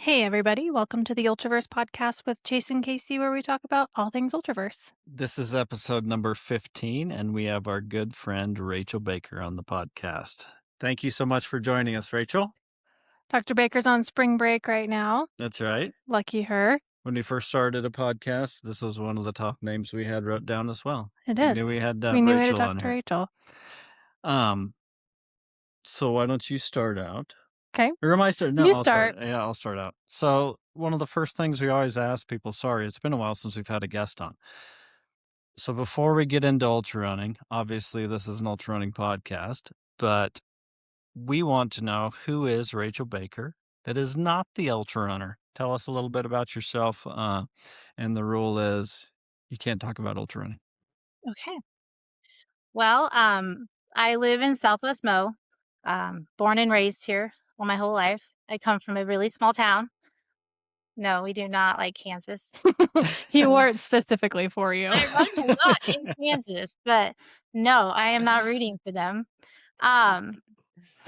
Hey, everybody. Welcome to the Ultraverse podcast with Jason Casey, where we talk about all things Ultraverse. This is episode number 15, and we have our good friend Rachel Baker on the podcast. Thank you so much for joining us, Rachel. Dr. Baker's on spring break right now. That's right. Lucky her. When we first started a podcast, this was one of the top names we had wrote down as well. It We is. knew we had We knew we had to Rachel talk on to here. Rachel. So why don't you start out? Okay. Or am I starting? No, You I'll start. Yeah, I'll start out. So one of the first things we always ask people, sorry, it's been a while since we've had a guest on. So before we get into ultra running, obviously this is an ultra running podcast, but we want to know, who is Rachel Baker that is not the ultra runner? Tell us a little bit about yourself. And the rule is you can't talk about ultra running. Okay. Well, I live in Southwest Mo, born and raised here all my whole life. I come from a really small town. No, we do not like Kansas. He wore it specifically for you. I run a lot in Kansas, but no, I am not rooting for them. But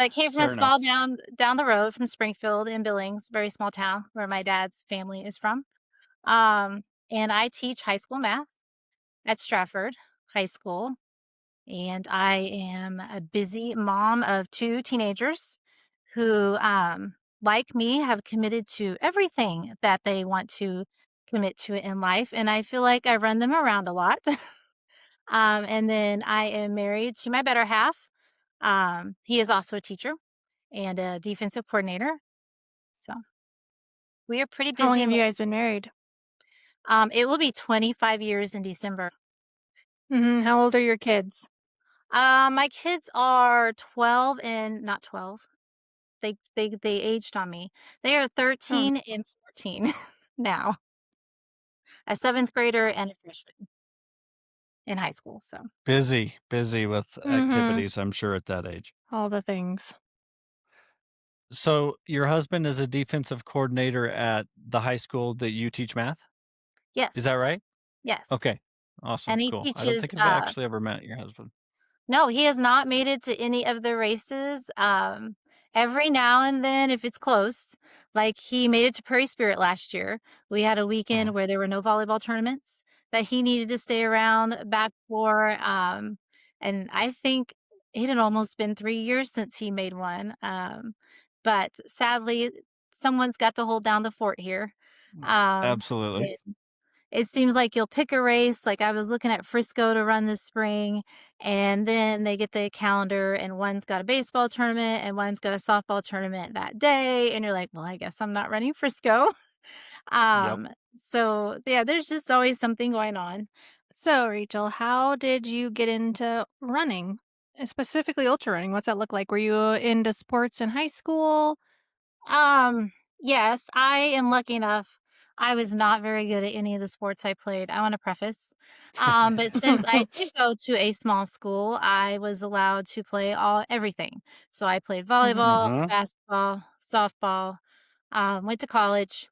I came from Fair a small enough. down the road from Springfield in Billings, very small town where my dad's family is from. Um, and I teach high school math at Stratford High School. And I am a busy mom of 2 teenagers who, like me, have committed to everything that they want to commit to in life, and I feel like I run them around a lot. And then I am married to my better half. He is also a teacher and a defensive coordinator, so we are pretty How long busy in have you life. guys been married? It will be 25 years in December. How old are your kids? My kids are 12 and not 12. They aged on me. They are Oh, 13 and 14 now. A 7th grader and a freshman in high school, so. Busy with mm-hmm. activities, I'm sure, at that age. All the things. So your husband is a defensive coordinator at the high school that you teach math? Yes. Is that right? Yes. Okay. Awesome. And he Cool. I don't teaches, think I've actually ever met your husband. no, he has not made it to any of the races. Every now and then, if it's close, like he made it to Prairie Spirit last year. We had a weekend where there were no volleyball tournaments that he needed to stay around back for. And I think it had almost been 3 years since he made one. But sadly, someone's got to hold down the fort here. Absolutely. It seems like you'll pick a race, like I was looking at Frisco to run this spring, and then they get the calendar and one's got a baseball tournament and one's got a softball tournament that day, and you're like, "Well, I guess I'm not running Frisco." Yep. So yeah, there's just always something going on. So, Rachel, how did you get into running? Specifically ultra running. What's that look like? Were you into sports in high school? Yes, I am lucky enough. I was not very good at any of the sports I played. I want to preface. But since I did go to a small school, I was allowed to play everything. So I played volleyball, Mhm. basketball, softball, went to college,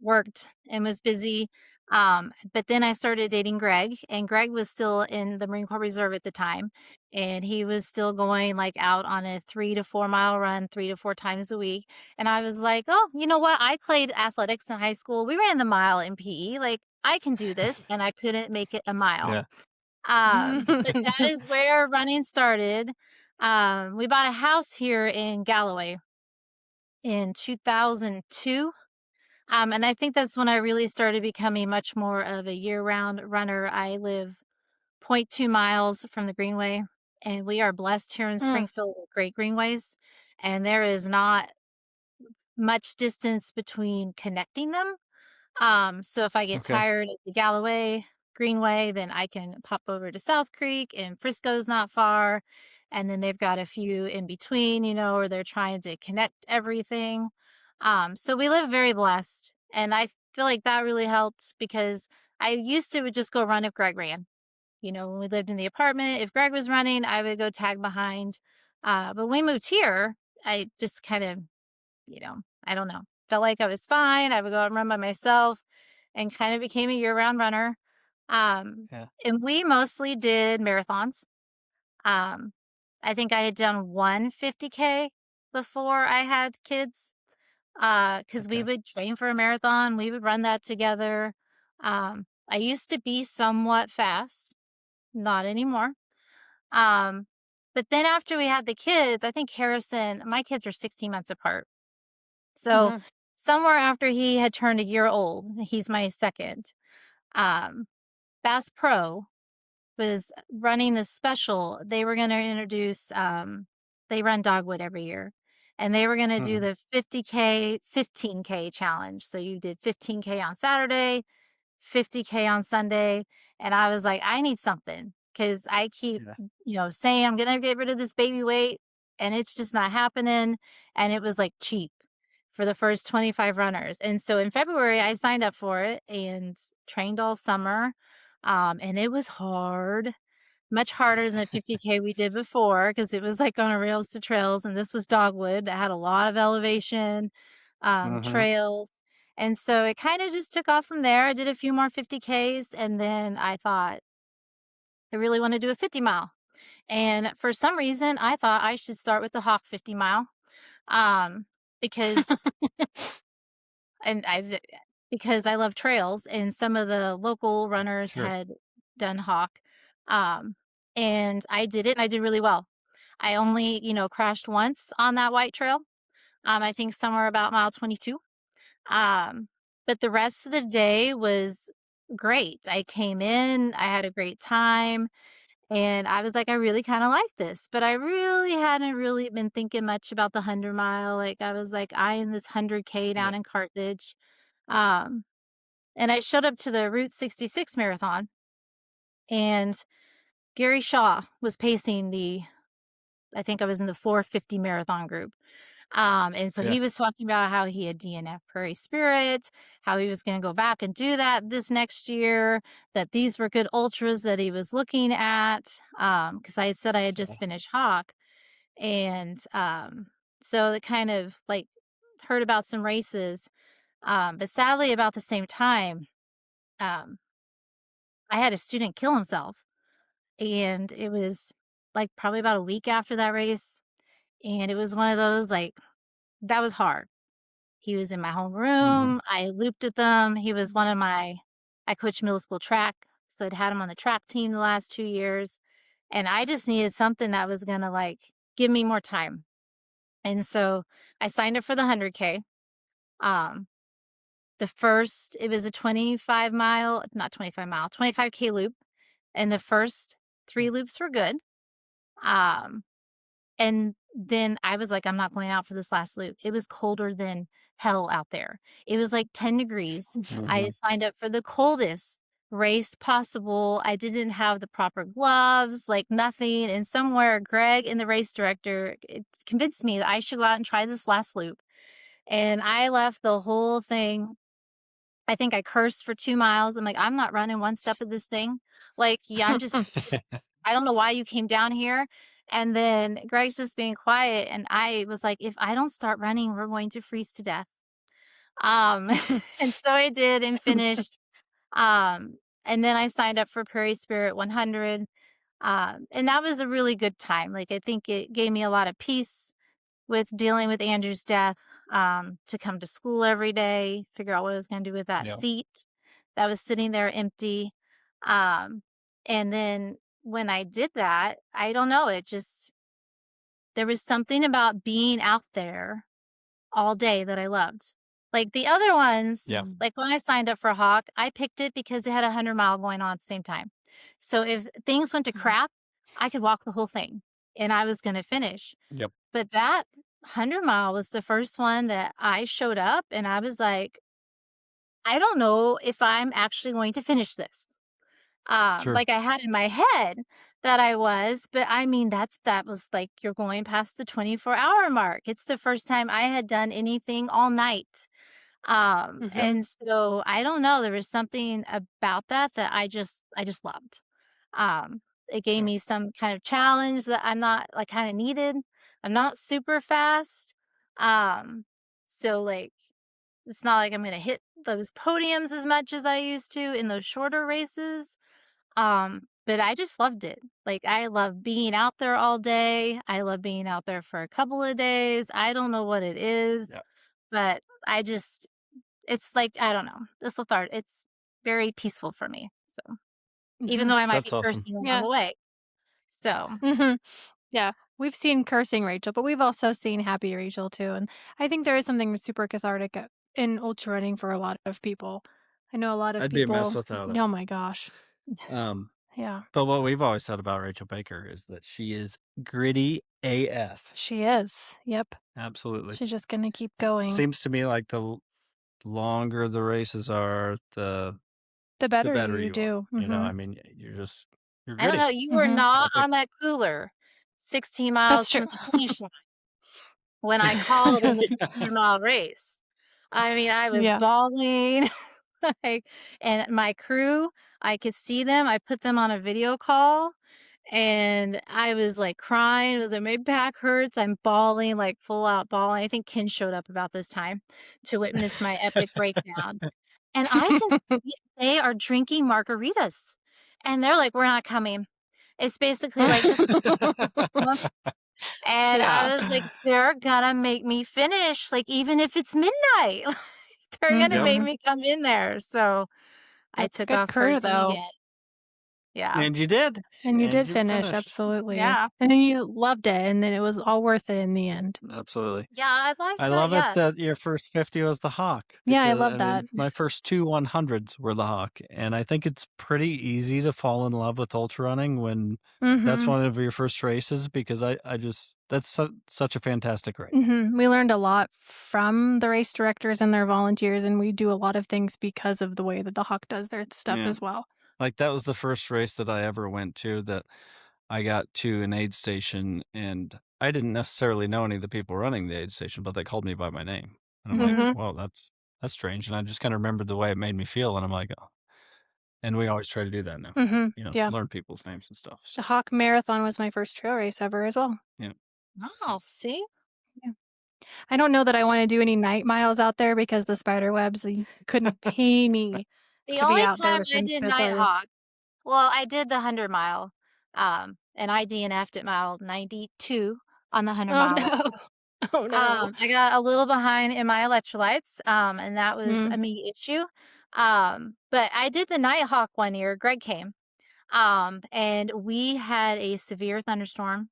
worked and was busy. But then I started dating Greg, and Greg was still in the Marine Corps Reserve at the time. And he was still going like out on a 3 to 4 mile run 3 to 4 times a week. And I was like, oh, you know what? I played athletics in high school. We ran the mile in PE. Like, I can do this. And I couldn't make it a mile. Yeah. But that is where running started. We bought a house here in Galloway in 2002. And I think that's when I really started becoming much more of a year-round runner. I live zero point 0.2 miles from the Greenway, and we are blessed here in Springfield with great greenways, and there is not much distance between connecting them. So if I get Okay. tired at the Galloway Greenway, then I can pop over to South Creek, and Frisco's not far. And then they've got a few in between, or they're trying to connect everything. So we live very blessed. And I feel like that really helped because I used to just go run if Greg ran. When we lived in the apartment, if Greg was running, I would go tag behind. But when we moved here, I just kind of, I don't know, felt like I was fine. I would go out and run by myself and kind of became a year-round runner. Yeah. And we mostly did marathons. Um, I think I had done one 50K before I had kids. Because we Okay. would train for a marathon, we would run that together. I used to be somewhat fast, not anymore. Um, but then after we had the kids, I think Harrison my kids are 16 months apart. So, Mhm. somewhere after he had turned a year old, he's my 2nd, um, Bass Pro was running this special. They were gonna introduce, they run Dogwood every year, and they were gonna do Mhm. the 50K, 15K challenge. So you did 15K on Saturday, 50K on Sunday, and I was like, "I need something because I keep, Yeah. saying I'm gonna get rid of this baby weight, and it's just not happening," and it was, like, cheap for the first 25 runners, and so in February, I signed up for it and trained all summer, and it was hard, much harder than the 50K we did before because it was, like, on a rails to trails, and this was dogwood that had a lot of elevation, Mhm. trails, and so it kinda just took off from there. I did a few more 50Ks, and then I thought, "I really wanna do a 50 mile," and for some reason, I thought I should start with the Hawk 50 mile, um, because and I d because I love trails, and some of the local runners Sure. had done Hawk, um, and I did it, and I did really well. I only, crashed once on that white trail, I think somewhere about mile 22, um, but the rest of the day was great. I came in, I had a great time, and I was like, "I really kinda like this," but I really hadn't really been thinking much about the 100 mile, like, I was, like, eyeing this 100K down Yep. in Carthage, um, and I showed up to the Route 66 marathon, and Gary Shaw was pacing I think I was in the 450 marathon group. And so Yeah. he was talking about how he had DNF Prairie Spirit, how he was going to go back and do that this next year, that these were good ultras that he was looking at. Because I had said I had just Cool. finished Hawk. And so it kind of like heard about some races. But sadly, about the same time, um, I had a student kill himself. And it was like probably about a week after that race. And it was one of those like, that was hard. He was in my Mhm. homeroom, I looped with him, he was one of my I coached middle school track, so I'd had him on the track team the last 2 years, and I just needed something that was gonna, like, give me more time, and so I signed up for the 100K. Um, the first it was a 25 mile not 25 mile, 25K loop, and the first 3 loops were good, um and then I was like, "I'm not going out for this last loop." It was colder than hell out there. It was like 10 degrees. I Mhm. signed up for the coldest race possible. I didn't have the proper gloves, like nothing. And somewhere, Greg and the race director convinced me that I should go out and try this last loop. And I left the whole thing. I think I cursed for 2 miles. I'm like, "I'm not running one step of this thing." Like, yeah, I'm just I don't know why you came down here. And then Greg's just being quiet, and I was like, "If I don't start running, we're going to freeze to death." Um, and so I did and finished. And then I signed up for Prairie Spirit 100. And that was a really good time. Like, I think it gave me a lot of peace with dealing with Andrew's death, to come to school every day, figure out what I was gonna do with that Yeah. seat that was sitting there empty. Um, and then when I did that, I don't know, it just there was something about being out there all day that I loved. Like the other ones, Yeah. like when I signed up for Hawk, I picked it because it had a 100 mile going on at the same time. So if things went to Mhm. crap, I could walk the whole thing and I was gonna finish. Yep. But that 100 mile was the first one that I showed up and I was like, "I don't know if I'm actually going to finish this." Sure. Like I had in my head that I was, but I mean, that was like you're going past the 24-hour mark. It's the first time I had done anything all night. Yep. Mhm. And so I don't know, there was something about that I just loved. It gave Yep. me some kind of challenge that I'm not like kind of needed. I'm not super fast. Um, so like it's not like I'm gonna hit those podiums as much as I used to in those shorter races. But I just loved it. Like I love being out there all day. I love being out there for a couple of days. I don't know what it is, Yep. but it's like, I don't know, this it's very peaceful for me, so, even Mhm. though I might be That's awesome. cursing along Yeah. the way, so. Mhm. Yeah. We've seen cursing Rachel, but we've also seen happy Rachel too, and I think there is something super cathartic in ultra running for a lot of people. I know a lot of I'd be a mess people. without it. Oh my gosh. Um, Yeah. but what we've always said about Rachel Baker is that she is gritty AF. She is. Yep. Absolutely. She's just gonna keep going. Seems to me like the longer the races are, The the better better you you are. do. You know, I Mhm. mean, you're I don't gritty. know, you were Mhm. I not think on that cooler 16 miles That's from true. the finish line when I called in the 15-mile race. I mean, I was Yeah. bawling, like, and my crew, I could see them, I put them on a video call, and I was, like, crying, it was like, "My back hurts," I'm bawling, like, full out bawling. I think Ken showed up about this time to witness my epic breakdown, and I can see they are drinking margaritas, and they're like, "We're not coming." It's basically like, "This is and Yeah. I was like, "They're gonna make me finish, like, even if it's midnight." Like, they're gonna Yep. make Mhm. me come in there, so I That's took good off crew, cursing though. again. Yeah. And you did. And you And did you finish, finished. absolutely. Yeah. And then you loved it, and then it was all worth it in the end. Absolutely. Yeah, I'd like I to love it yes. that your first 50 was the Hawk Yeah, I because love I that. mean, my first two 100s were the Hawk, and I think it's pretty easy to fall in love with ultra running when that's Mhm. one of your first races because I just that's such a fantastic race. Mhm. We learned a lot from the race directors and their volunteers, and we do a lot of things because of the way that the Hawk does their stuff Yeah. as well. Like that was the first race that I ever went to that I got to an aid station and I didn't necessarily know any of the people running the aid station, but they called me by my name. And I'm like, Mhm. well, that's strange. And I just kind of remembered the way it made me feel. And I'm like, oh. And we always try to do that now, Mhm. Yeah. learn people's names and stuff. The So, Hawk Marathon was my first trail race ever as well. yeah. Oh, see? Yeah. I don't know that I wanna do any night miles out there because the spider webs, you couldn't pay me The to be only out there time with I them did spiddlers. Nighthawk well, I did the 100 mile, and I DNF'd at mile 92 on the 100 Oh, mile. no. Oh, no. I got a little behind in my electrolytes, and that was a Mm. me issue. But I did the Nighthawk one year, Greg came, and we had a severe thunderstorm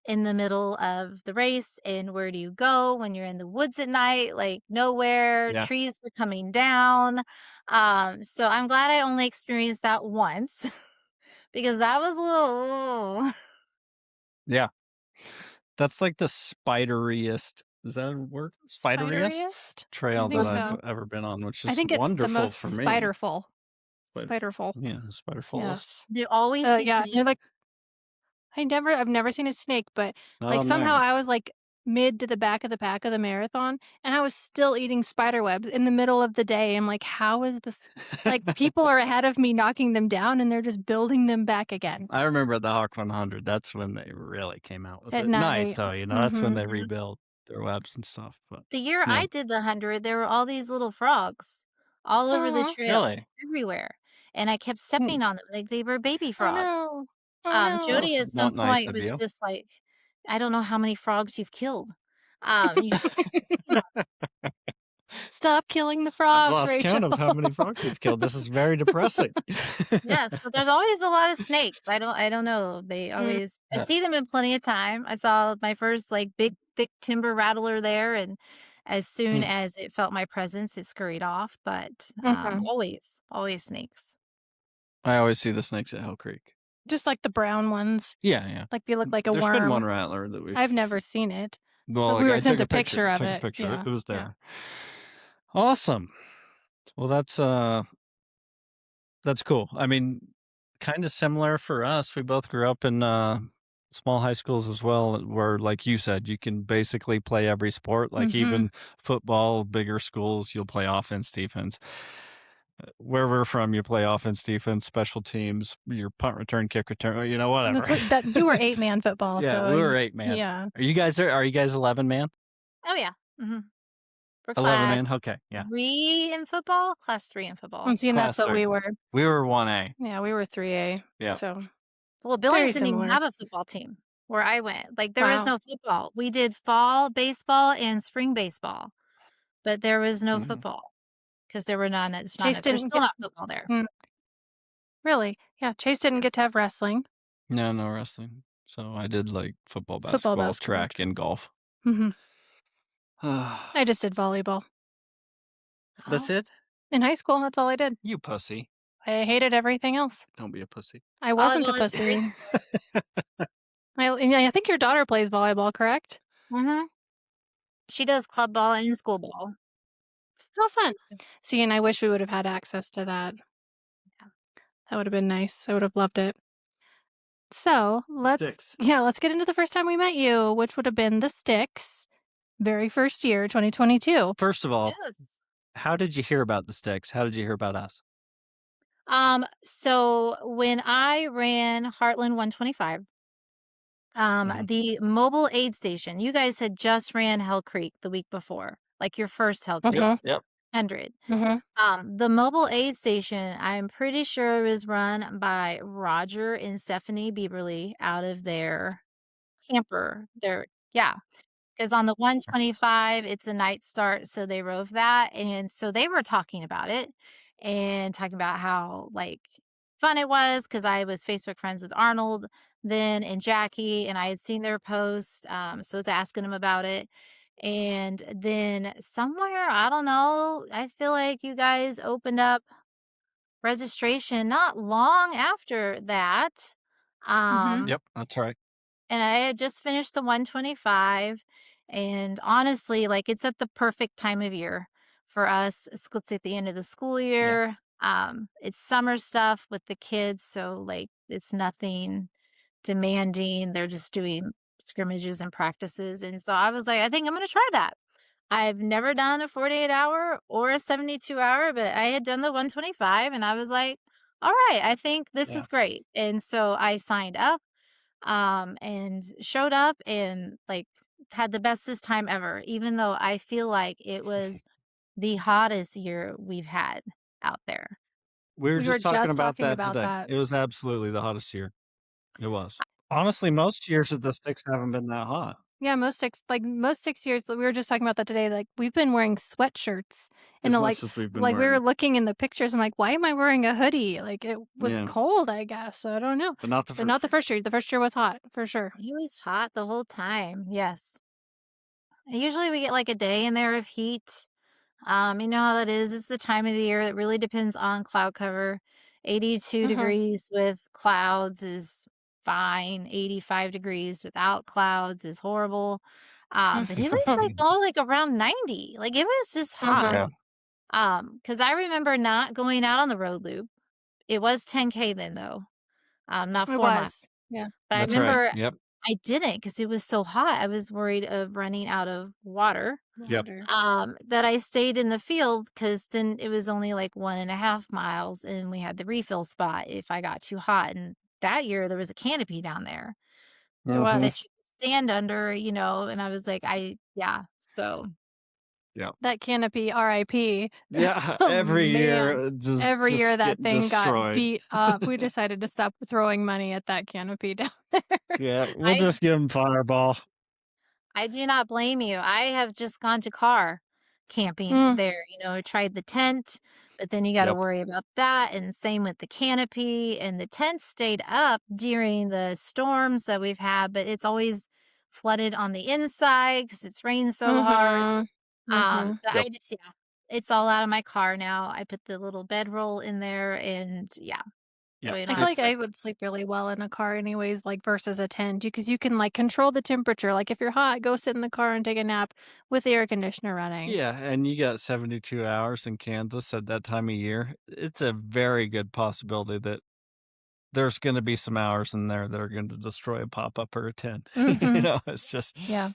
in the middle of the race. And where do you go when you're in the woods at night? Like nowhere, Yeah. trees were coming down. So I'm glad I only experienced that once because that was a little, Yeah. That's like the spideriest, is that a word? Spideriest Spideriest? I trail that think I've so. ever been on, which I is think it's the wonderful most for me. spiderful. But Spiderful. yeah, spiderfullest. Yes. you always see Yeah, snakes. they're like I've never seen a snake, but, Not like, on somehow mine. I was, like, mid to the back of the pack of the marathon, and I was still eating spider webs in the middle of the day. I'm like, "How is this?" Like, people are ahead of me knocking them down, and they're just building them back again I remember at the Hawk 100, that's when they really came out. Was at at night night. though, that's when Mhm. they rebuilt their webs and stuff. But The year yeah. I did the 100, there were all these little frogs all over the Aw. trail, Really? everywhere, and I kept Hmm. stepping on them like they were baby Oh, frogs. no. Oh, Well, no. Jody this at is some not nice point of was you. just like, "I don't know how many frogs you've killed." You should Stop killing the I've frogs, lost Rachel. count of how many frogs you've killed. This is very depressing. Yes, but there's always a lot of snakes. I don't know. They Mm, always I see them in plenty of time. I saw my first, like, big, thick timber rattler there, and as soon Hmm. as it felt my presence, it scurried off, but, mhm. always snakes. I always see the snakes at Hell Creek. Just like the brown ones, Yeah, yeah. like they look like a There's been one worm. rattler that we've I've never seen. seen it, Well, but like we were I sent took a a picture. picture of Took a it. picture. Yeah, It was yeah. there. Awesome. Well, that's cool. I mean, kind of similar for us. We both grew up in small high schools as well, where, like you said, you can basically play every sport. Like Mhm. even football, bigger schools, you'll play offense, defense. Where we're from, you play offense, defense, special teams, your punt return, kick return, And whatever. that's what that you were 8-man football, Yeah, so we were 8 man. yeah. Are you guys there? Are you guys 11 man? Oh, yeah. Mhm. We're 11 man. class Okay, yeah, 3 in football, class 3 in football. And seeing that's class what three. we were. We were 1A. Yeah, we were 3A, Yeah. so Well, very Billings didn't even similar. have a football team where I went. Like, there was Wow. no football. We did fall baseball and spring baseball. but there was no Mhm. football because there were none. It's not. Chase There's didn't still get not football there. mm, really? Yeah, Chase didn't get to have wrestling. No, no wrestling. So I did like football, Football, basketball, basketball, track, and golf. Mhm. I That's just did volleyball. Oh, it? In high school, that's all I did. You pussy. I hated everything else. Don't be a pussy. I wasn't a volleyball is great. pussy. I think your daughter plays volleyball, correct? Mhm. She does club ball and school ball. How fun. See, and I wish we would have had access to that. Yeah. That would have been nice. I would have loved it. So Sticks. let's get into the first time we met you, which would have been the Sticks, very first year, 2022. First of all, Yes. how did you hear about the sticks? How did you hear about us? So when I ran Heartland 125, Mhm. the mobile aid station, you guys had just ran Hell Creek the week before, like your first Hell Creek Mhm. Yep. 100. Mhm. The mobile aid station, I'm pretty sure it was run by Roger and Stephanie Bieberly out of their camper. Yeah. Because on the 125, it's a night start, so they rove that, and so they were talking about it and talking about how, like, fun it was. Because I was Facebook friends with Arnold then and Jackie, and I had seen their post, so I was asking them about it, and then somewhere, I don't know, I feel like you guys opened up registration not long after that, Mhm. um Yep, that's right. and I had just finished the 125, and honestly, like, it's at the perfect time of year for us. It's at the end of the school Yeah. year. It's summer stuff with the kids, so, like, it's nothing demanding. They're just doing scrimmages and practices, and so I was like, "I think I'm gonna try that." I've never done a 48 hour or a 72 hour, but I had done the 125, and I was like, "All right, I think this Yeah. is great." And so I signed up, and showed up and, like, had the bestest time ever, even though I feel like it was the hottest year we've had out there. We were We were just talking just about talking that about today. that. It was absolutely the hottest year. It was. Honestly, most years of the sticks haven't been that hot. Yeah, most 6 years, we were just talking about that today, like, we've been wearing sweatshirts and, As much as we've been we were wearing. looking in the pictures, I'm like, "Why am I wearing a hoodie?" Like, it was Yeah, cold, I guess, so I don't know. but not the But first not the year. first year. The first year was hot, for sure. It was hot the whole time, yes. Usually we get, like, a day in there of heat. You know how that is. It's the time of the year. It really depends on cloud cover. 82 Mhm. degrees with clouds is fine. 85 degrees without clouds is horrible. But it was like all like around 90. Like it was just hot. Mhm. Yeah. Because I remember not going out on the road loop. It was 10K then though. Not It 4 miles. was. Yeah. But I That's right. remember Yep. I didn't because it was so hot. I was worried of running out of water, Yep. Water. that I stayed in the field because then it was only like 1.5 miles and we had the refill spot if I got too hot. And that year there was a canopy down there It Mhm. that was. you could stand under, and I was like, yeah. So Yep. That canopy, RIP. Yeah, Oh, every man. year, Every year just that get thing got destroyed. beat up, we decided to stop throwing money at that canopy down there. Yeah, we'll I just give them Fireball. I do not blame you. I have just gone to car camping Mm, there, tried the tent, but then you got to Yep. worry about that. And same with the canopy. And the tent stayed up during the storms that we've had, but it's always flooded on the inside because it's rained so hard. mhm. Mhm. But Yep. I just, yeah, it's all out of my car now. I put the little bedroll in there and yeah, that Yep. way you I don't feel have like to worry. I would sleep really well in a car anyways, like, versus a tent, because you can, like, control the temperature, like, if you're hot, go sit in the car and take a nap with the air conditioner running. Yeah, and you got 72 hours in Kansas at that time of year. It's a very good possibility that there's gonna be some hours in there that are gonna destroy a pop-up or a tent. Mhm. It's just Yeah.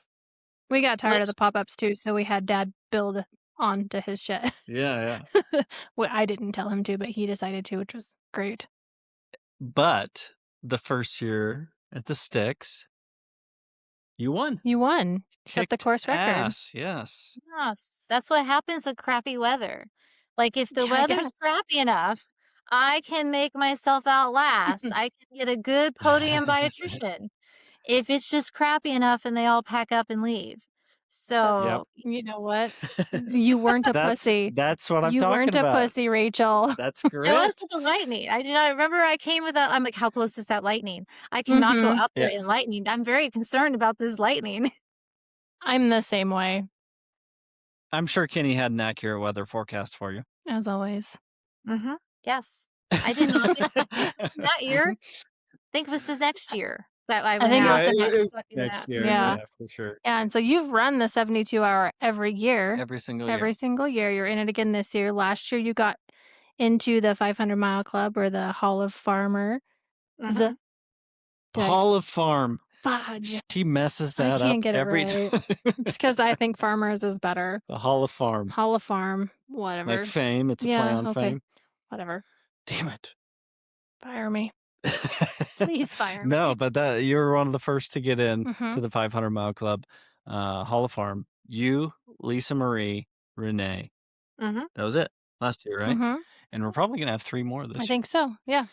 We got tired Lit- of the pop-ups too, so we had dad build onto his shed. yeah, yeah. Well, I didn't tell him to, but he decided to, which was great. But the first year at the Sticks, you won. You won. Set the Kicked course record. ass, yes. Yes, that's what happens with crappy weather. Like, if the Yeah, I weather's guess. crappy enough, I can make myself outlast. I can get a good podium by attrition if it's just crappy enough and they all pack up and leave. Yep. So, You know yes. what? You weren't a pussy. That's what I'm You talking weren't a about. pussy, Rachel. That's It was correct. with the lightning. I remember I came with I'm like, "How close is that lightning? I cannot go Mhm. out there Yeah. in lightning. I'm very concerned about this lightning." I'm the same way, I'm sure Kenny had an accurate weather forecast for you. as always. Mhm. Yes. I did not get that year. Think it was this next year that I I went think it was Yeah, out the and I was next stuck in next that. year. Mhm. yeah. Yeah, for sure. Yeah, and so you've run the 72 hour every year. Every single year. Every single year. You're in it again this year. Last year, you got into the 500-mile club or the Hall of Farmer. Mhm. Did I Hall of Farm. fudge? She messes I that up can't get it every right. time. It's because I think Farmers is better. The Hall of Farm. Hall of Farm, Like whatever. fame. It's a play Yeah, on okay. fame. Whatever. Damn it. Fire me. Please fire me. No, but that you were one of the first to get in Mhm. to the 500 Mile Club, Hall of Farm. You, Lisa Marie, Renee. Mhm. That was it last year, right? Mhm. And we're probably gonna have 3 more I this year. think so. Yeah.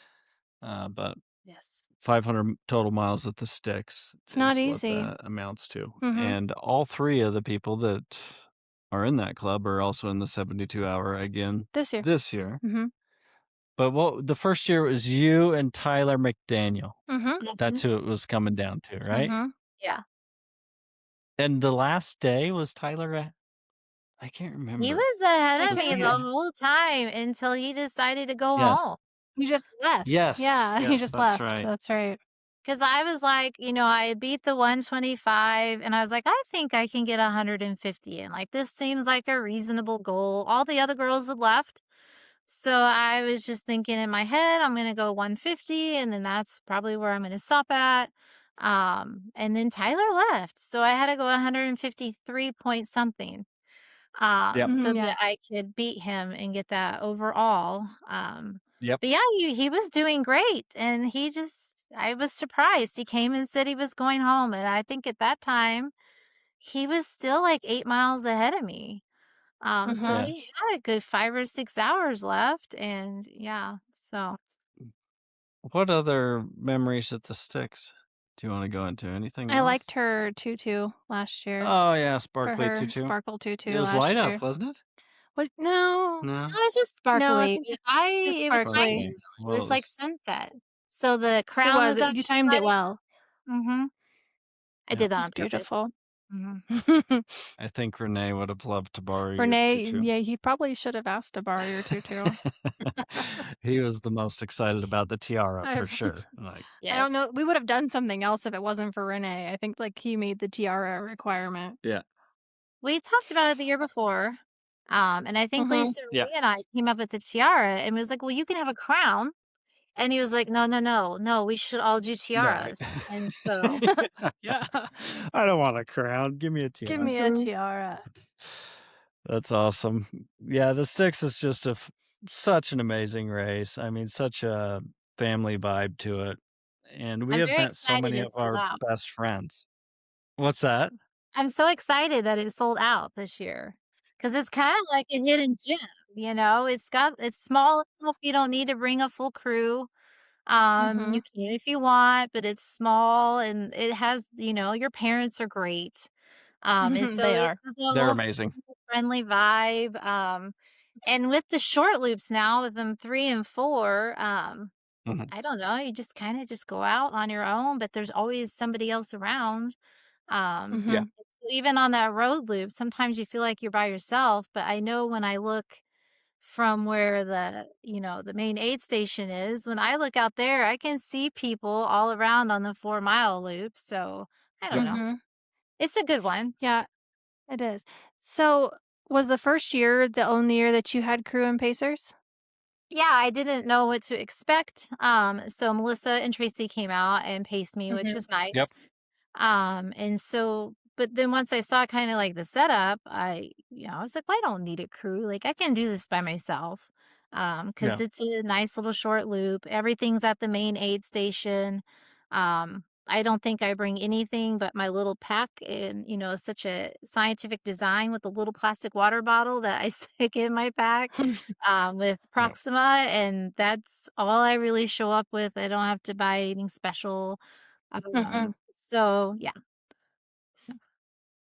But Yes. 500 total miles at the sticks It's not is what easy. that amounts to. Mhm. And all 3 of the people that are in that club are also in the 72 hour again This year. this year. Mhm. But what the first year was you and Tyler McDaniel. Mhm. That's Mhm. who it was coming down to, right? Mhm. Yeah. And the last day was Tyler I can't He remember. was ahead I of Was me can't the he whole time until he decided to go Yes. home. He just left. Yes, Yeah, he yes, just that's left. right. That's right. 'Cause I was like, I beat the 125 and I was like, "I think I can get 150 in. Like, this seems like a reasonable goal." All the other girls had left. So I was just thinking in my head, I'm gonna go 150 and then that's probably where I'm gonna stop at. And then Tyler left. So I had to go 153 point something. Yep, So Mhm, that yeah. I could beat him and get that overall. yep, But yeah, he was doing great, and I was surprised. He came and said he was going home, and I think at that time he was still like 8 miles ahead of me. So Mhm. yeah. he had a good 5 or 6 hours left, and yeah, so What other memories at the sticks do you wanna go into? Anything I liked else? her tutu last year Oh, yeah, for Sparkly her Tutu. sparkle It tutu was light last up, year. wasn't it? What? No. it No? was just No, I sparkly. think it's just It was timing sparkly. Sparkly. well. It Well, was it like was sunset. So the It crown was. was up You to timed it sunny. well. Mhm. I yeah. did that It's on purpose. beautiful. Mhm. I think Renee would have loved to borrow your Renee, tutu. yeah, he probably should have asked to borrow your tutu. He was the most excited about the tiara I for sure. Like, I don't Yes. know. We would have done something else if it wasn't for Renee. I think like he made the tiara a requirement. yeah, We talked about it the year before, and I think Mhm. Lisa yeah. Marie and I came up with the tiara and was like, "Well, you can have a crown." And he was like, "No, no, no, no, we should all do No. tiaras." And so Yeah. I don't want a crown. Give me a Give tiara. me a tiara. That's awesome. Yeah, the Sticks is just such an amazing race. I mean, such a family vibe to it. And we I'm have very met so excited many it of sold our out. best friends. What's that? I'm so excited that it sold out this year because it's kinda like a hidden gem, it's small enough you don't need to bring a full crew. You Mhm. can if you want, but it's small and it has your parents are great. And so They it's are. a They're little amazing. friendly vibe. And with the short loops now, with them 3 and 4, Mhm. I don't know, you just kinda just go out on your own, but there's always somebody else around. Um, Yeah. Mhm. Even on that road loop, sometimes you feel like you're by yourself, but I know when I look from where the main aid station is, when I look out there, I can see people all around on the 4-mile loop, so I don't Yep. know. Mhm. It's a good one. Yeah, it is. So, was the first year the only year that you had crew and pacers? Yeah, I didn't know what to expect. So Melissa and Tracy came out and paced me, which Mhm. was nice. Yep. And so, but then once I saw kind of like the setup, I was like, well, I don't need a crew. Like I can do this by myself. Cause Yeah. it's a nice little short loop. Everything's at the main aid station. I don't think I bring anything but my little pack and, such a scientific design with a little plastic water bottle that I stick in my pack, with Yeah. Proxima. And that's all I really show up with. I don't have to buy anything special. Mhm. So yeah. So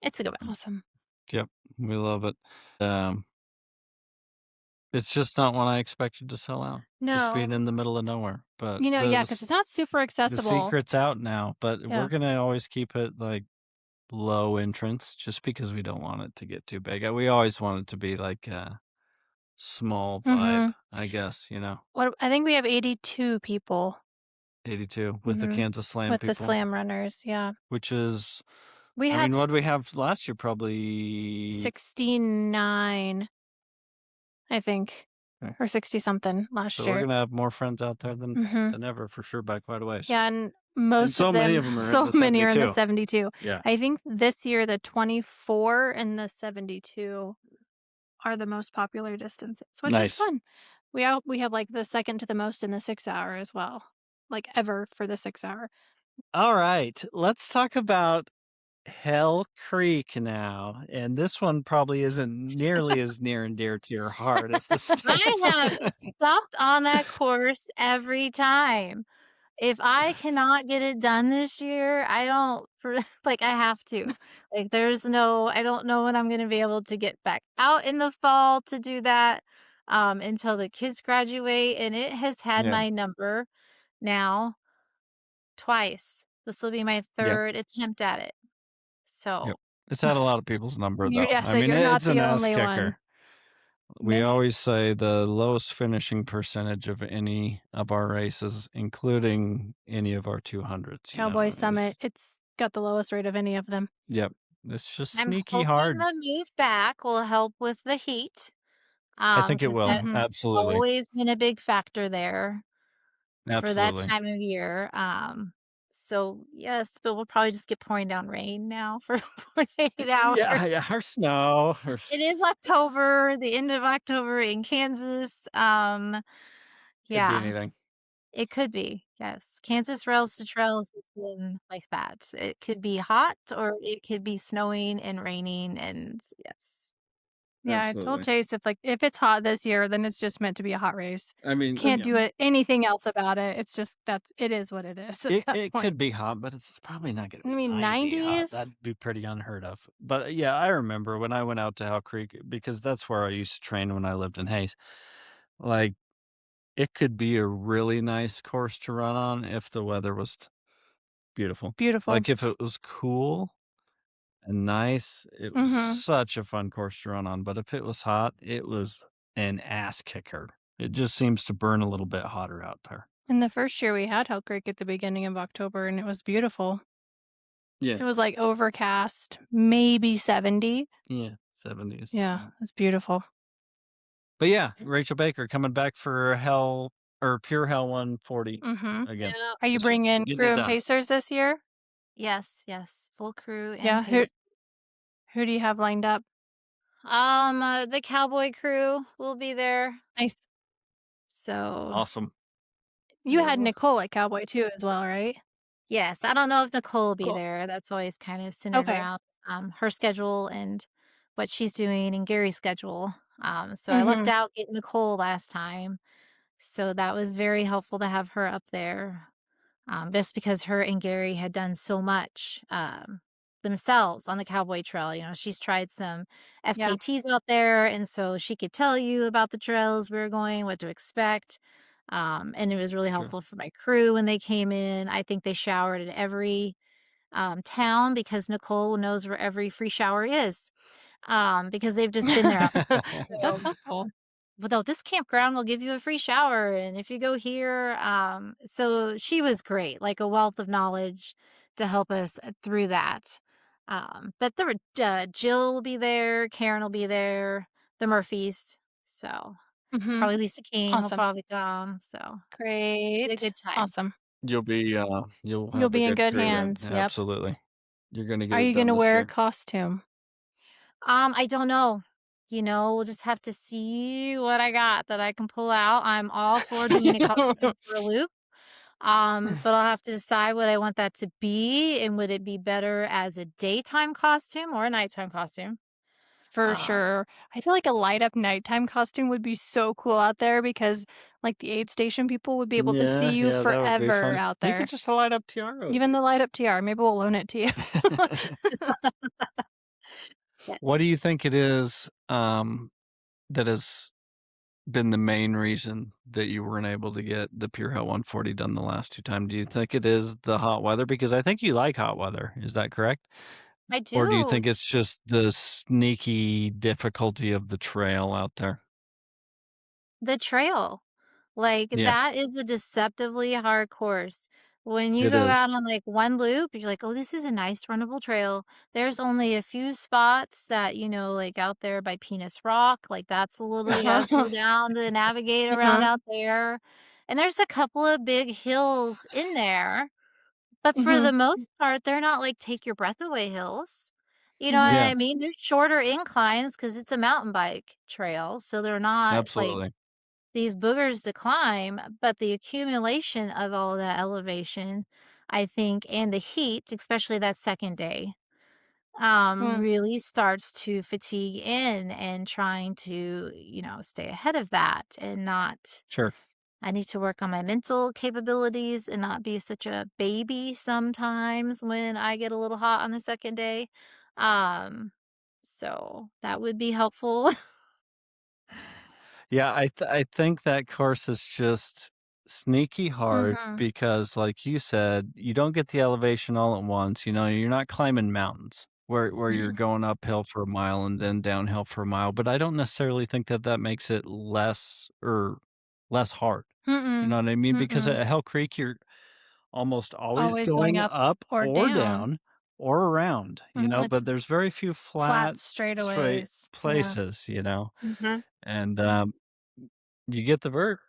It's a good one. Awesome. Yep, we love it. Um, Awesome. yep, we love it. It's just not one I expected to sell out, just being No. in the middle of nowhere, but Yeah, because it's not super the accessible. secret's out now, but we're Yeah. gonna always keep it, like, low entrance just because we don't want it to get too big. We always want it to be like a small vibe, Mhm. I guess, What I think we have 82 people. 82 with the Mhm. Kansas Slam With the people, slam runners, yeah. which is We I had mean, what did we have last year? Probably 69, I think, okay. or 60 something last So we're year. gonna have more friends out there Mhm. than ever for sure by quite a ways. Yeah, and And most of so many them of them are in so the many are in the 72. 72. Yeah. I think this year the 24 and the 72 are the most popular distances, which is Nice. fun. We have, like, the second to the most in the 6 hour as well, like, ever for the 6 hour. All right, let's talk about Hell Creek now, and this one probably isn't nearly as near and dear to your heart as the I Stakes. have stopped on that course every time. If I cannot get it done this year, I don't like, I have to. Like, I don't know when I'm gonna be able to get back out in the fall to do that, until the kids graduate, and it has had Yeah, my number now twice. This will be my yep, 3rd attempt at it. yep. So, It's had a lot of people's number, though. Yeah, I so mean, you're not it's an the ass only one. kicker. We always say the lowest finishing percentage of any of our races, including any of our 200s, Cowboy Summit, is it's got the lowest rate of any of them. yep. It's just I'm sneaky hoping hard. the move back will help with the heat, I think it because will. that's Mhm. Absolutely. always been a big factor there for that Absolutely. time of year, so, yes, but we'll probably just get pouring down rain now for 48 hours. Yeah, yeah, or snow or It is October, the end of October in Kansas, could be yeah, anything. it could be, yes. Kansas Rails to Trails has been like that. It could be hot or it could be snowing and raining and yes. Yeah, I told Absolutely. Chase if it's hot this year, then it's just meant to be a hot race. I mean, Can't yeah, do it anything else about it. It's just it is what it is at that it point. could be hot, but it's probably not gonna I be mean, 90 hot. 90s? That'd be pretty unheard of. But, yeah, I remember when I went out to Hell Creek because that's where I used to train when I lived in Hayes. Like, it could be a really nice course to run on if the weather was beautiful. Beautiful. Like, if it was cool and nice, it was Mhm. such a fun course to run on, but if it was hot, it was an ass kicker. It just seems to burn a little bit hotter out there. And the first year we had Hell Creek at the beginning of October, and it was beautiful. Yeah. It was, like, overcast, maybe 70. Yeah, 70s. Yeah, it was beautiful. But yeah, Rachel Baker coming back for Hell or Pure Hell 140 Mhm. again Yeah. Are you this year. bringing Getting it crew and done. pacers this year? Yes, yes, full crew and Yeah, pace. who do you have lined up? The cowboy crew will be there, Nice. so Awesome. You had we'll Nicole at Cowboy too as well, right? yes, I don't know if Nicole will be Cool. there. That's always kind of centered Okay. around, her schedule and what she's doing and Gary's schedule. So I lucked Mhm. out getting Nicole last time, so that was very helpful to have her up there, just because her and Gary had done so much, themselves on the cowboy trail. She's tried some Yeah, FKTs out there, and so she could tell you about the trails we were going, what to expect. And it was really Sure. helpful for my crew when they came in. I think they showered at every town because Nicole knows where every free shower is, because they've just been there. that's So, helpful. "Well, this campground will give you a free shower, and if you go here," so she was great, like a wealth of knowledge to help us through that. But there were Jill will be there, Karen will be there, the Murphys, so Mhm. probably Lisa King will Awesome. probably come, so be a Great. good time. Awesome. You'll You'll have a be in good good crew then. hands. Yep. Absolutely. You're gonna get Are it you done gonna this wear a year. costume? I don't know. We'll just have to see what I got that I can pull out. I'm all for doing a costume for a loop. But I'll have to decide what I want that to be, and would it be better as a daytime costume or a nighttime costume? For Um, sure. I feel like a light up nighttime costume would be so cool out there because, like, the aid station people would be able to see Yeah, you yeah, that would be forever fun. out Even there. just a light up tiara would Even be the light up TR, maybe we'll loan it to you. Yeah, What do you think it is that has been the main reason that you weren't able to get the Pure Hill 140 done the last 2 times? Do you think it is the hot weather? Because I think you like hot weather. Is that correct? I Or do you do. think it's just the sneaky difficulty of the trail out there? The trail. Like, Yeah, that is a deceptively hard course. When you it go is. out on, like, one loop, you're like, "Oh, this is a nice runnable trail." There's only a few spots that, like, out there by Penis Rock, like, that's a little you gotta Uh-huh. slow down to navigate around Uh-huh. out there, and there's a couple of big hills in there, but for Mhm. the most part, they're not, like, take your breath away hills. You know what Mhm. Yeah, I mean? They're shorter inclines because it's a mountain bike trail, so they're not, like, absolutely. these boogers to climb, but the accumulation of all that elevation, I think, and the heat, especially that second day, Mm. really starts to fatigue in and trying to, stay ahead of that and not. Sure. I need to work on my mental capabilities and not be such a baby sometimes when I get a little hot on the second day. Um, so that would be helpful. Yeah, I think that course is just sneaky hard Mhm. because, like you said, you don't get the elevation all at once. You're not climbing mountains where you're Mm-mm. going uphill for a mile and then downhill for a mile. But I don't necessarily think that that makes it less hard. You Mm-mm. know what I mean? Because Mm-mm. at Hell Creek, you're almost always Always going going up up or or down. down or around. Mhm, it's But there's very few flat flat, straight straightaways. Yeah. places. Mhm. And you get the vert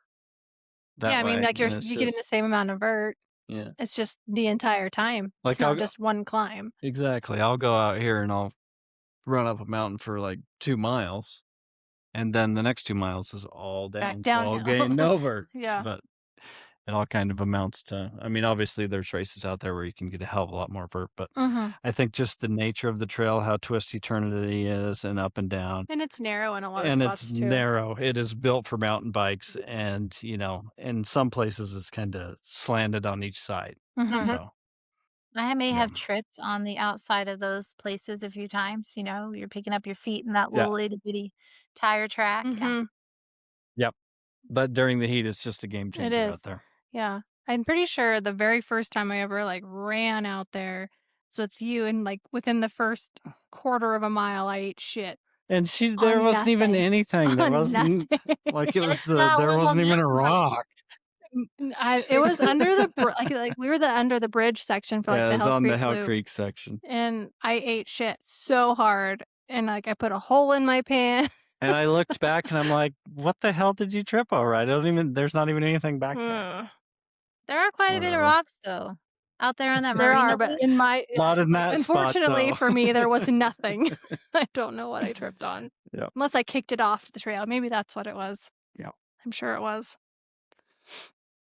Yeah, that I mean, way, like, and it's you're getting the just same amount of vert. yeah. It's just the entire time. It's Like, not just one climb exactly, I'll go out here and I'll run up a mountain for, like, 2 miles, and then the next 2 miles is all back down, so I'll downhill. gain no vert, Yeah. but it all kind of amounts to I mean, obviously, there's races out there where you can get a hell of a lot more vert, but Mhm. I think just the nature of the trail, how twisty-turny it is and up and down, And it's narrow in a lot of and it's spots too. narrow. It is built for mountain bikes and, in some places, it's kinda slanted on each side, Mhm. so, I may yeah. have tripped on the outside of those places a few times, you're picking up your feet in that Yeah. little itty bitty tire track, yeah. Mhm. Yep. But during the heat, it's just a game It changer out is. there. Yeah. I'm pretty sure the very first time I ever, like, ran out there was with you, and, like, within the first quarter of a mile, I ate shit And there on wasn't even nothing. anything. There On wasn't nothing. like it And was it's that there little wasn't even a mountain bike. rock. It was under the we were the under the bridge section for, like, Yeah, the it was Hell on the Creek Hell Loop, Creek section. and I ate shit so hard, and, like, I put a hole in my pants. And I looked back and I'm like, "What the hell did you trip over? I don't even there's not even anything back there." Ugh. There are quite a bit of Whatever. rocks, though, out there on that There are, marina but loop. in my Not in that spot unfortunately though. for me, there was nothing. I don't know what I tripped on. Yep. Unless I kicked it off the trail, maybe that's what it was. Yep. I'm sure it was.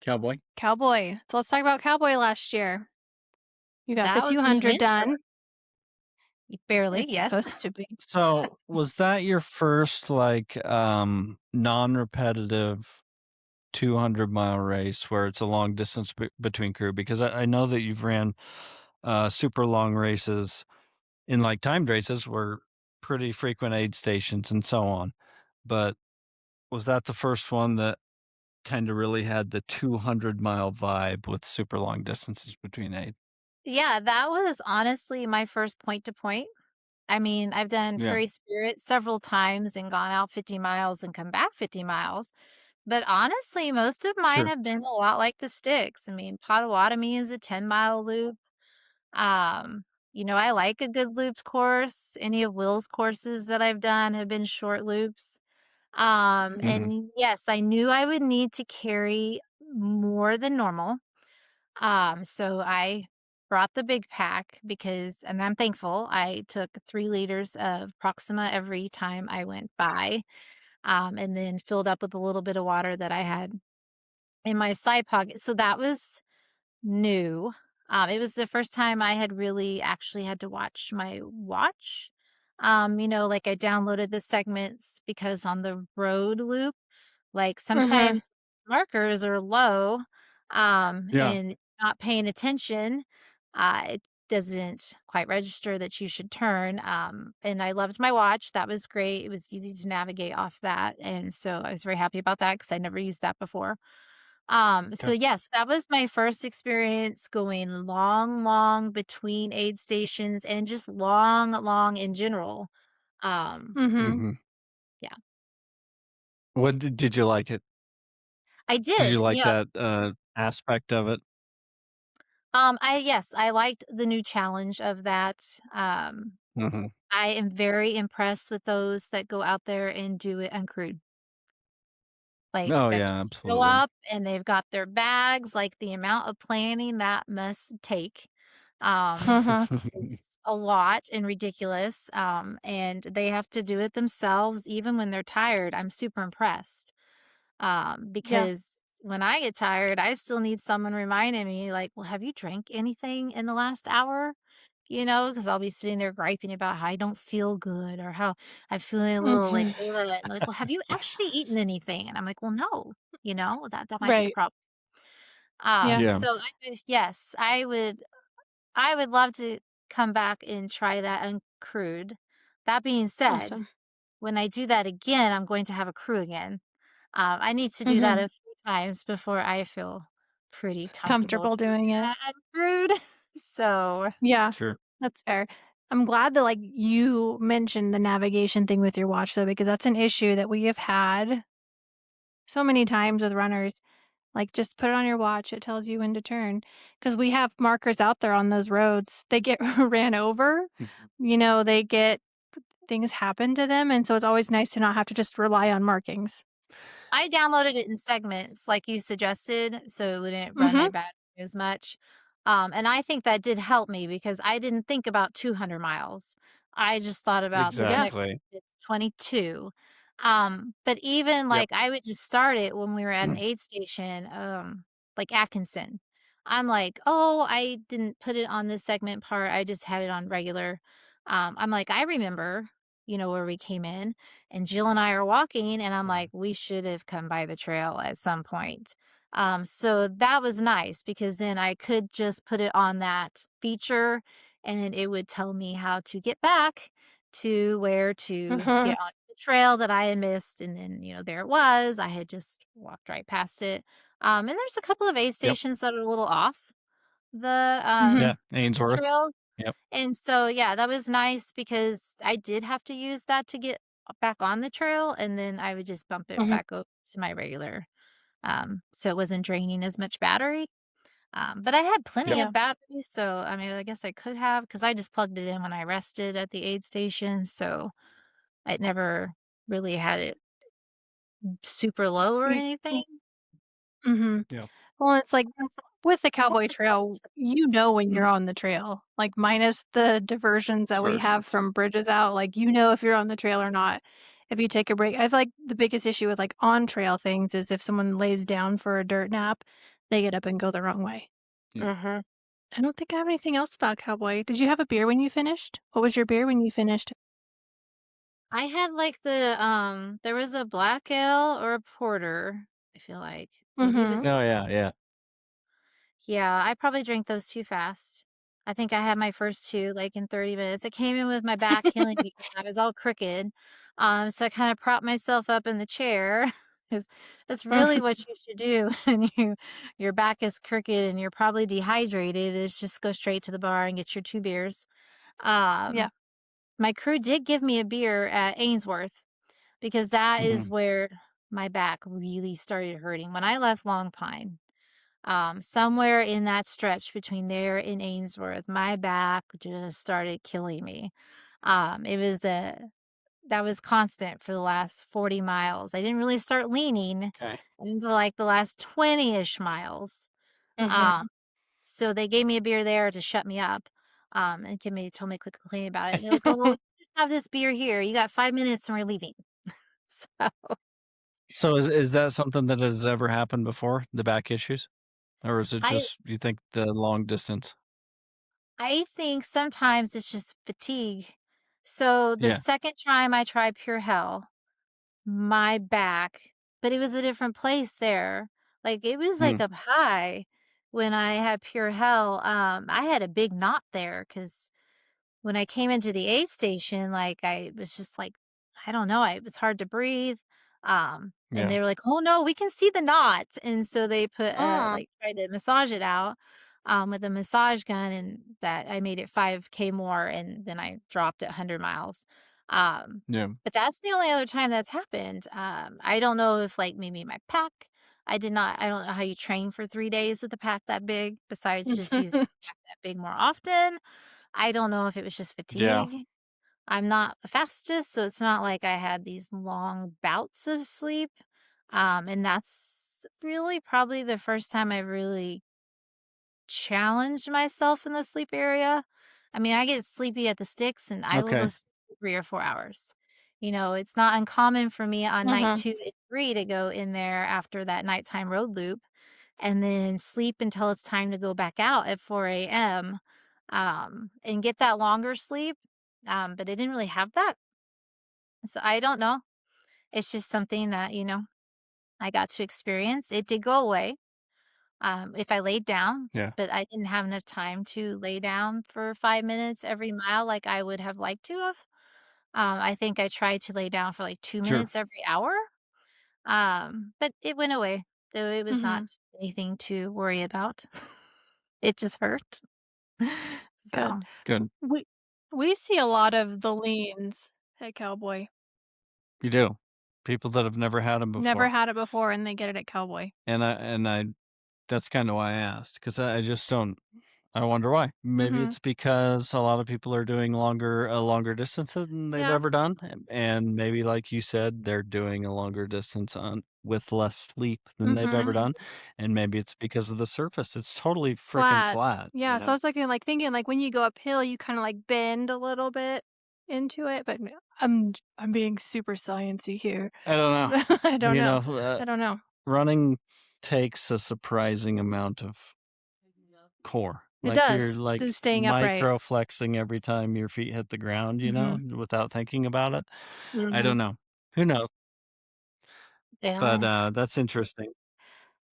Cowboy. Cowboy. So let's talk about Cowboy last year. You got the That was an 200 adventure. done. Barely, It's yes. supposed to be. So, was that your first, like, non-repetitive 200-mile race where it's a long distance between crew? Because I know that you've ran, super long races in, like, timed races where pretty frequent aid stations and so on. But was that the first one that kinda really had the 200-mile vibe with super long distances between aid? Yeah, that was honestly my first point to point. I mean, I've done Yeah, Prairie Spirit several times and gone out 50 miles and come back 50 miles. But honestly, most of mine sure. have been a lot like the sticks. I mean, Potawatomi is a 10-mile loop. Um, I like a good looped course. Any of Will's courses that I've done have been short loops. Mhm. And yes, I knew I would need to carry more than normal. So I brought the big pack and I'm thankful I took 3 liters of Proxima every time I went by, and then filled up with a little bit of water that I had in my side pocket. So that was new. It was the first time I had really actually had to watch my watch. Like I downloaded the segments because on the road loop, like Mhm. sometimes markers are low, Yeah. and not paying attention, it doesn't quite register that you should turn. And I loved my watch. That was great. It was easy to navigate off that. And so I was very happy about that because I never used that before. So Okay. yes, that was my first experience going long, long between aid stations and just long, long in general. Um, Mhm. hmm yeah, What did you like it? I Did you did. like Yeah. that aspect of it? Yes, I liked the new challenge of that. hmm I am very impressed with those that go out there and do it uncrewed. Like, Oh that yeah, just show absolutely. up and they've got their bags, like, the amount of planning that must take, um, Mhm. is a lot and ridiculous, and they have to do it themselves even when they're tired. I'm super impressed, Yeah. because when I get tired, I still need someone reminding me, like, "Well, have you drank anything in the last hour?" You know, because 'cause I'll be sitting there griping about how I don't feel good or how I'm feeling a little like, Mhm. "Ugh," and they're like, "Well, have you actually eaten anything?" And I'm like, "Well, no." You know, that might be the Right. problem. Yeah. Yeah. So yes, I would love to come back and try that uncrewed. That being said, Awesome. when I do that again, I'm going to have a crew again. I need to do that Mhm. a few times before I feel pretty comfortable Comfortable doing doing it. that uncrewed. So, Yeah, Sure. that's fair. I'm glad that, like, you mentioned the navigation thing with your watch, though, because that's an issue that we have had so many times with runners. Like, just put it on your watch, it tells you when to turn. Because we have markers out there on those roads. They get ran over, Mhm. they get things happen to them, and so it's always nice to not have to just rely on markings. I downloaded it in segments like you suggested, so it wouldn't run my Mhm. battery as much, and I think that did help me because I didn't think about 200 miles. I just thought about this Yeah. next Exactly. it's 22. But even, Yep. like, I would just start it when we were at an aid station, like Atkinson. I'm like, "Oh, I didn't put it on this segment part, I just had it on regular." I'm like, "I remember, where we came in." And Jill and I are walking, and I'm like, Mhm. we should have come by the trail at some point. So that was nice because then I could just put it on that feature and it would tell me how to get back to where to Mhm. get on the trail that I had missed. And then, there it was. I had just walked right past it. And there's a couple of aid Yep. stations that are a little off the Mhm. Yeah. Ainsworth. trail, Yep. and so, yeah, that was nice because I did have to use that to get back on the trail, and then I would just bump it Mhm. back up to my regular, so it wasn't draining as much battery. But I had plenty Yep. of Yeah. battery, so, I mean, I guess I could have because I just plugged it in when I rested at the aid station, so I never really had it super low or anything. Mhm. Yep. Well, it's like with the cowboy trail, when you're on the trail, like minus the diversions that we have Versions. from bridges out, like if you're on the trail or not. If you take a break, I feel like the biggest issue with like on trail things is if someone lays down for a dirt nap, they get up and go the wrong way. Yeah. Mhm. I don't think I have anything else about cowboy. Did you have a beer when you finished? What was your beer when you finished? I had, like, there was a black ale or a porter, I feel like. Maybe it was. Mhm. Oh yeah. Yeah. Yeah, I probably drank those too fast. I think I had my first 2, like, in 30 minutes. It came in with my back killing me because I was all crooked, so I kinda propped myself up in the chair 'cause that's really what you should do when your back is crooked and you're probably dehydrated, is just go straight to the bar and get your 2 beers. Yeah. Um, my crew did give me a beer at Ainsworth because that is Mhm. where my back really started hurting. When I left Long Pine, somewhere in that stretch between there and Ainsworth, my back just started killing me. It was that was constant for the last 40 miles. I didn't really start leaning Okay. until like the last 20-ish miles. Um, Mhm. so they gave me a beer there to shut me up. And told me quickly about it. And they're like, "Oh, just have this beer here. You got 5 minutes and we're leaving." So So is that something that has ever happened before? The back issues, or is it I just you think the long distance? I think sometimes it's just fatigue. So the Yeah. second time I tried Pure Hell, my back, but it was a different place there. Like it was like Mm. up high. when I had pure hell, I had a big knot there because when I came into the aid station, like, I was just like, I don't know, it was hard to breathe, and Yeah. they were like, "Oh, no, we can see the knot," and so they put, Mm. like, tried to massage it out, with a massage gun, and that I made it 5K more, and then I dropped at 100 miles, Yeah. but that's the only other time that's happened, I don't know if, like, maybe my pack I don't know how you train for 3 days with a pack that big besides just using a pack that big more often. I don't know if it was just Yeah. fatigue. I'm not the fastest, so it's not like I had these long bouts of sleep. And that's really probably the first time I really challenged myself in the sleep area. I mean, I get sleepy at the sticks and I will go Okay. sleep 3 or 4 hours. You know, it's not uncommon for me on night Mhm. 2 and 3 to go in there after that nighttime road loop and then sleep until it's time to go back out at 4 a.m., and get that longer sleep, but I didn't really have that, so I don't know. It's just something that, I got to experience. It did go away, if I laid down, Yeah. but I didn't have enough time to lay down for 5 minutes every mile like I would have liked to have. I think I tried to lay down for, like, 2 Sure. minutes every hour, but it went away, so it was not Mhm. anything to worry about. It just hurt. Good. So, Good. We we see a lot of the leans at Cowboy. You do. People that have never had them Never before. had it before, and they get it at Cowboy. And I that's kinda why I asked, 'cause I just don't I wonder why. Maybe Mhm. it's because a lot of people are doing longer distance than they've Yeah. ever done, and maybe, like you said, they're doing a longer distance on with less sleep than they've ever Mhm. done, and maybe it's because of the surface. It's totally freaking Flat. flat, you Yeah, so I know? was thinking, like, when you go uphill, you kinda, like, bend a little bit into it, but n I'm being super sciencey here. I don't know. I don't You know, know. I don't know. running takes a surprising amount of core. It Like, you're, does. like, Just staying upright. micro flexing every time your feet hit the ground, Mhm. without thinking about it. I Mhm. don't know. Who knows? But, yeah. that's interesting.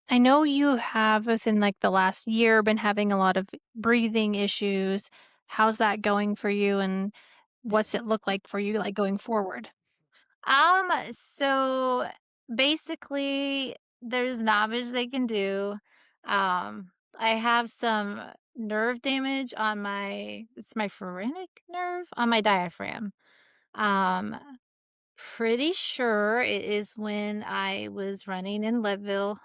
I know you have, within, like, the last year, been having a lot of breathing issues. How's that going for you, and what's it look like for you, like, going forward? So basically there's not much they can do. I have some nerve damage on it's my phrenic nerve on my diaphragm. Um, Pretty sure it is when I was running in Leadville,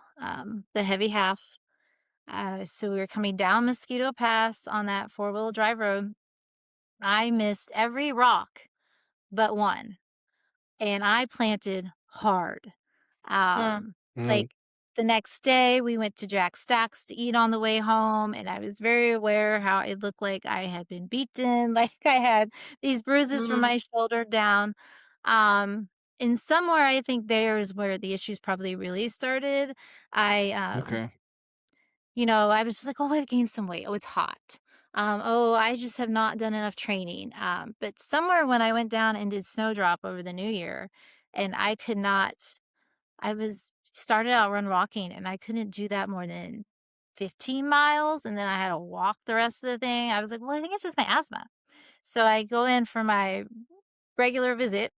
the heavy half. So we were coming down Mosquito Pass on that four-wheel drive road. I missed every rock but one, and I planted hard. Mm, Um, Mhm. like, the next day, we went to Jack Stacks to eat on the way home, and I was very aware how it looked like I had been beaten, like, I had these bruises from mhm, my shoulder down. Um, and somewhere I think there is where the issues probably really started. I, Okay. I was just like, "Oh, I've gained some weight. Oh, it's hot. Oh, I just have not done enough training." But somewhere when I went down and did snowdrop over the new year, and I could not I was started out run walking, and I couldn't do that more than 15 miles, and then I had to walk the rest of the thing. I was like, "Well, I think it's just my asthma." So I go in for my regular visit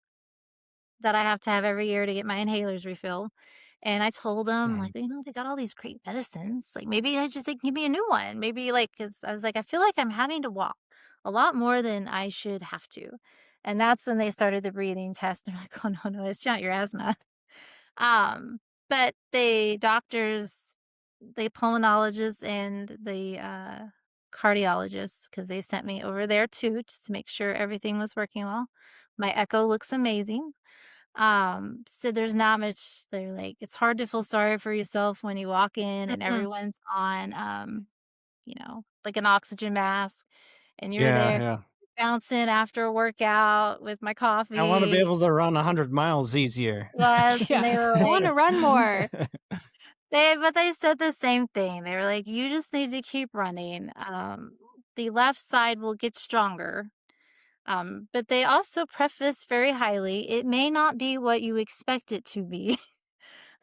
that I have to have every year to get my inhalers refilled. And I told them, like, Mhm. they got all these great medicines. Like, maybe they give me a new one. Maybe, like, because I was like, I feel like I'm having to walk a lot more than I should have to. And that's when they started the breathing test. They're like, oh, no, no, it's not your asthma. Um, but the pulmonologists and the cardiologists, because they sent me over there too, just to make sure everything was working well. My echo looks amazing. So there's not much they're like, it's hard to feel sorry for yourself when you walk in and mm-mm. everyone's on, like an oxygen mask and you're Yeah, there yeah. bouncing after a workout with my I wanna be coffee. able to run 100 miles easier. Yes, and Yeah. they were I like wanna run more. they said the same thing. They were like, "You just need to keep running. The left side will get stronger." But they also preface very highly, "It may not be what you expect it to be."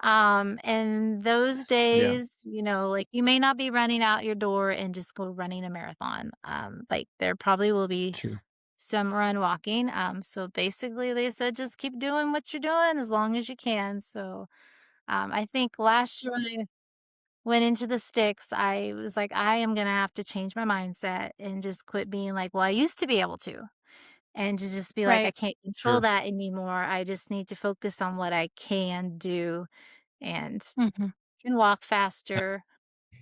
And those Yeah. days, like you may not be running out your door and just go running a marathon. Like there probably will be True. some run walking. So basically they said just keep doing what you're doing as long as you can. So I think last year when I went into the sticks, I was like, I am gonna have to change my mindset and just quit being like, well, I used to be able to. And to just be like, I Right. can't control Sure. that anymore. I just need to focus on what I can do and Mhm. can walk faster.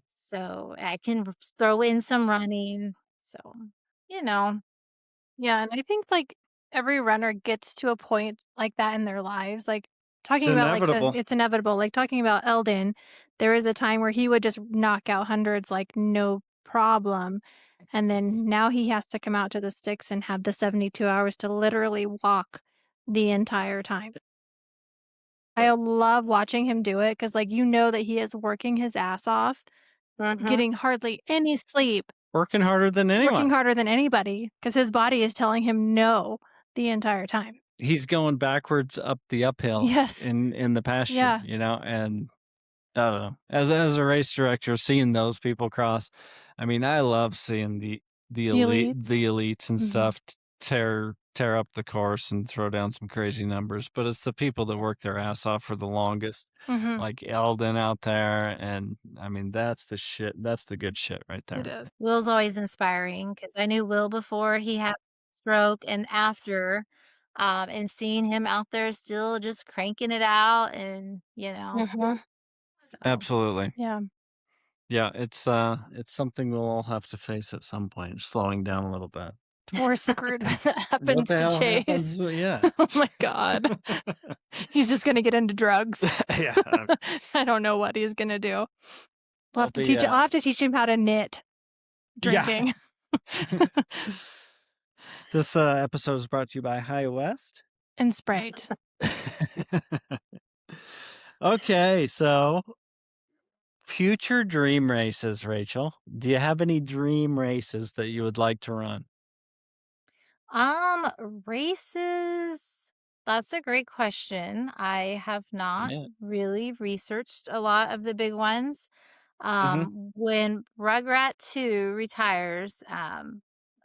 So I can throw in some running. So, you know. Yeah, and I think, like, every runner gets to a point like that in their lives, like, It's talking about, like, the inevitable. it's inevitable, like, talking about Eldon, there was a time where he would just knock out hundreds, like, no problem, and then now he has to come out to the sticks and have the 72 hours to literally walk the entire time. I Right. love watching him do it because, like, you know that he is working his ass off, Mhm. getting hardly any sleep, Working harder than working anyone. harder than anybody because his body is telling him no the entire time. He's going backwards up the uphill Yes. in the pasture, Yeah. and I don't know. As a race director, seeing those people cross, I mean, I love seeing The elites. the elites and Mhm. stuff tear up the course and throw down some crazy numbers, but it's the people that work their ass off for the longest, Mhm. like Eldon out there, and I mean, that's the shit. That's the good shit right It there. is. Will's always inspiring because I knew Will before he had stroke and after, and seeing him out there still just cranking it out and, Mhm. so Absolutely. Yeah. Yeah, it's something we'll all have to face at some point, slowing down a little bit. We're screwed when that What happens the to hell happens? Chase. Yeah. Oh my god. He's just gonna get into drugs. Yeah, I don't know what he's gonna do. I'll be, I'll have to teach him how to knit yeah. drinking This, episode is brought to you by High West. and Sprite. Okay, so future dream races, Rachel. Do you have any dream races that you would like to run? Races, that's a great question. I have not Yeah. really researched a lot of the big ones. Mhm. When Rugrat 2 retires,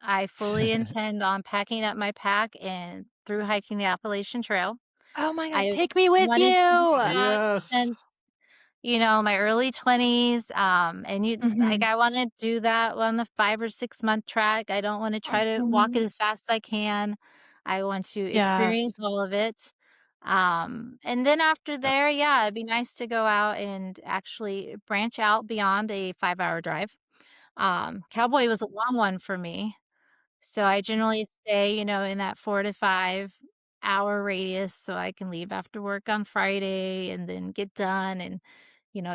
I fully intend on packing up my pack and through hiking the Appalachian Trail. Oh my god, I take me with wanted to do you! that Yes. since my early 20s, and Mhm. I wanna do that on the 5 or 6-month track. I don't wanna try to walk it Mhm. as fast as I can. I want to Yes. experience all of it. And then after Yep. there, yeah, it'd be nice to go out and actually branch out beyond a 5-hour drive. Cowboy was a long one for me. So I generally stay, in that 4 to 5-hour radius so I can leave after work on Friday and then get done and,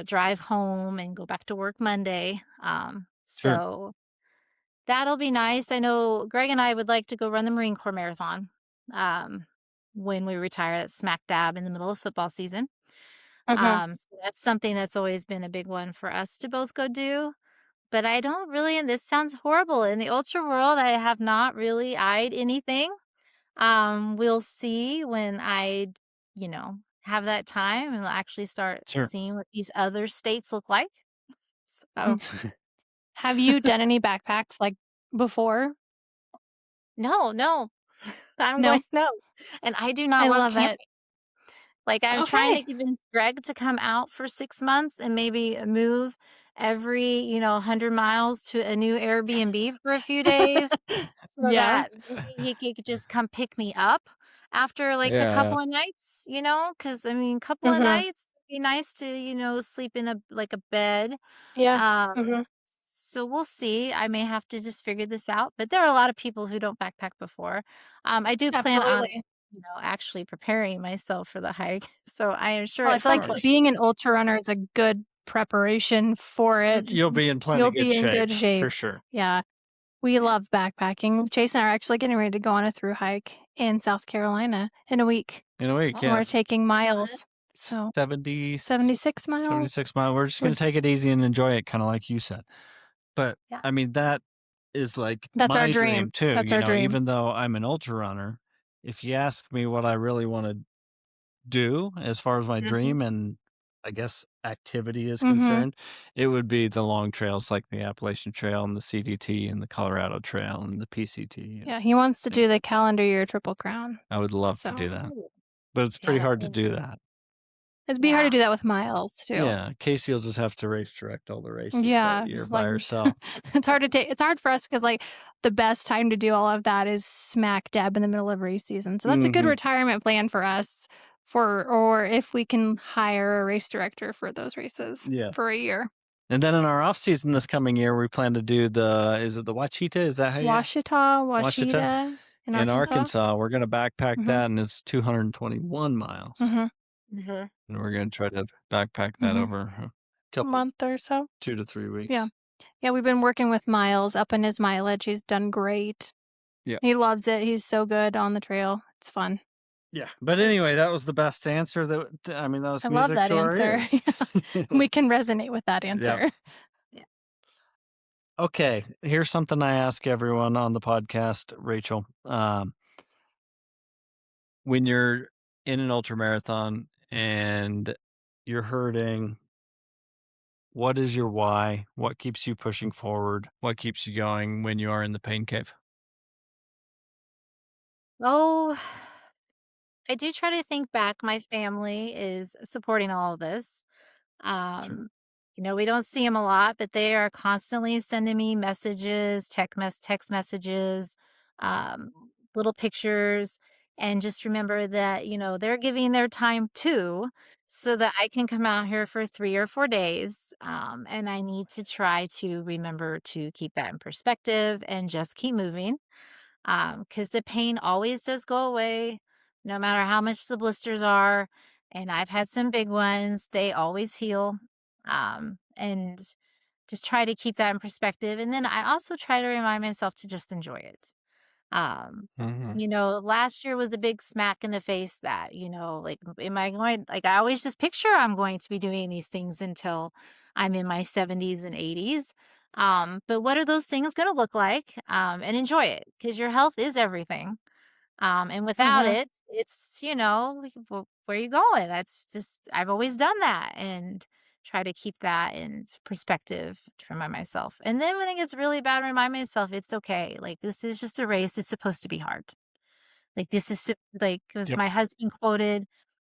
drive home and go back to work Monday. Sure. So that'll be nice. I know Greg and I would like to go run the Marine Corps Marathon um, when we retire. That's smack dab in the middle of football season. Mhm. So that's something that's always been a big one for us to both go do. But I don't really, and this sounds horrible, in the ultra world, I have not really eyed anything. We'll see when have that time and we'll actually start Sure. seeing what these other states look like. So, Mm. Have you done any backpacks, like, before? no, no, I'm going No? no. And I do not I love love it. camping. Like, I'm trying to Okay. convince Greg to come out for 6 months and maybe move every, 100 miles to a new Airbnb for a few days. So Yeah. that maybe he could just come pick me up after, like, a Yeah. couple of nights, because I mean, couple of Mhm. nights, it'd be nice to, sleep in a bed. Yeah. Um, Mhm. so we'll see. I may have to just figure this out, but there are a lot of people who don't backpack before. I do plan on, Absolutely. actually preparing myself for the hike. So I am sure Well, I at feel Of some like point. course. being an ultra runner is a good preparation for it. You'll be in plenty You'll good be in shape, good for shape. sure. Yeah. We love backpacking. Chase and I are actually getting ready to go on a through hike in South Carolina in a week, In a week, Oh, and yeah. we're taking fun. miles. So 70 76 miles. 76 mile. We're just We're gonna take it easy and enjoy it, kinda like you said. But, Yeah. I mean, that is, like, That's our my dream dream. too, That's our dream. even though I'm an ultra runner, if you ask me what I really wanna do as far as my Mhm. dream and I guess, activity is Mhm. concerned, it would be the long trails like the Appalachian Trail and the CDT and the Colorado Trail and the PCT and Yeah, he wants to do things the like that. calendar year Triple Crown. I would love to So, do that, Ooh, but it's yeah, pretty that hard to would do that. it'd be hard to yeah. do that with Miles too. Yeah, Casey will just have to race direct all the races that Yeah, year it's by like herself. it's hard for us because like, the best time to do all of that is smack dab in the middle of race season, so that's a good Mhm. retirement plan for us or if we can hire a race director for those races Yeah. for a year. And then in our off season this coming year, we plan to do is it the Wachita? Is that how you Washita, Washita? Washita in In Arkansas. Arkansas, we're gonna backpack Mhm, that, and it's 221 miles, mhm, Mhm. and we're gonna try to backpack that mhm. over a A couple month or so. 2 to 3 Yeah. weeks. Yeah, we've been working with Miles, upping his mileage, he's done great. Yeah. He loves it, he's so good on the trail, it's fun. Yeah, but anyway, that was the best answer I mean, that was I love music that to our answer. ears. We can resonate with that Yep. answer. Yeah. Okay, here's something I ask everyone on the podcast, Rachel. When you're in an ultra marathon and you're hurting, what is your why? What keeps you pushing forward? What keeps you going when you are in the pain cave? Oh, I do try to think back. My family is supporting all of this. Sure. Um, we don't see them a lot, but they are constantly sending me messages, text messages, um, little pictures, and just remember that they're giving their time too, so that I can come out here for 3 or 4 days. And I need to try to remember to keep that in perspective and just keep moving. Because the pain always does go away, no matter how much the blisters are. And I've had some big ones, they always heal. And just try to keep that in perspective. And then I also try to remind myself to just enjoy it. Um, Mhm. last year was a big smack in the face that, like, am I going, like, I always just picture I'm going to be doing these things until I'm in my 70s and 80s. But what are those things going to look like? And enjoy it because your health is everything. And without Mhm. it, it's, like, where are you going? That's just, I've always done that and try to keep that in perspective to remind myself. And then when it gets really bad, remind myself it's okay. Like, this is just a race. It's supposed to be hard. Like, this is like, because Yep. my husband quoted,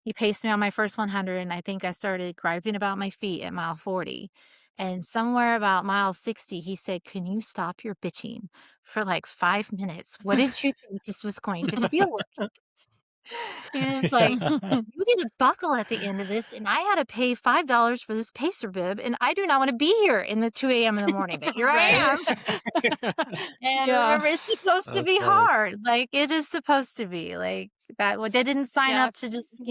he paced me on my first 100, and I think I started griping about my feet at mile 40. And somewhere about mile 60, he said, "Can you stop your bitching for like 5 minutes? What did you think this was going to feel like?" He was like, "You get a buckle at the end of this, and I had to pay $5 for this pacer bib, and I do not want to be here in the 2 a.m. in the morning, but here I Right. am." And Yeah. remember, it's supposed to That's be funny. hard. Like, it is supposed to be like that. They didn't sign Yeah. up to just,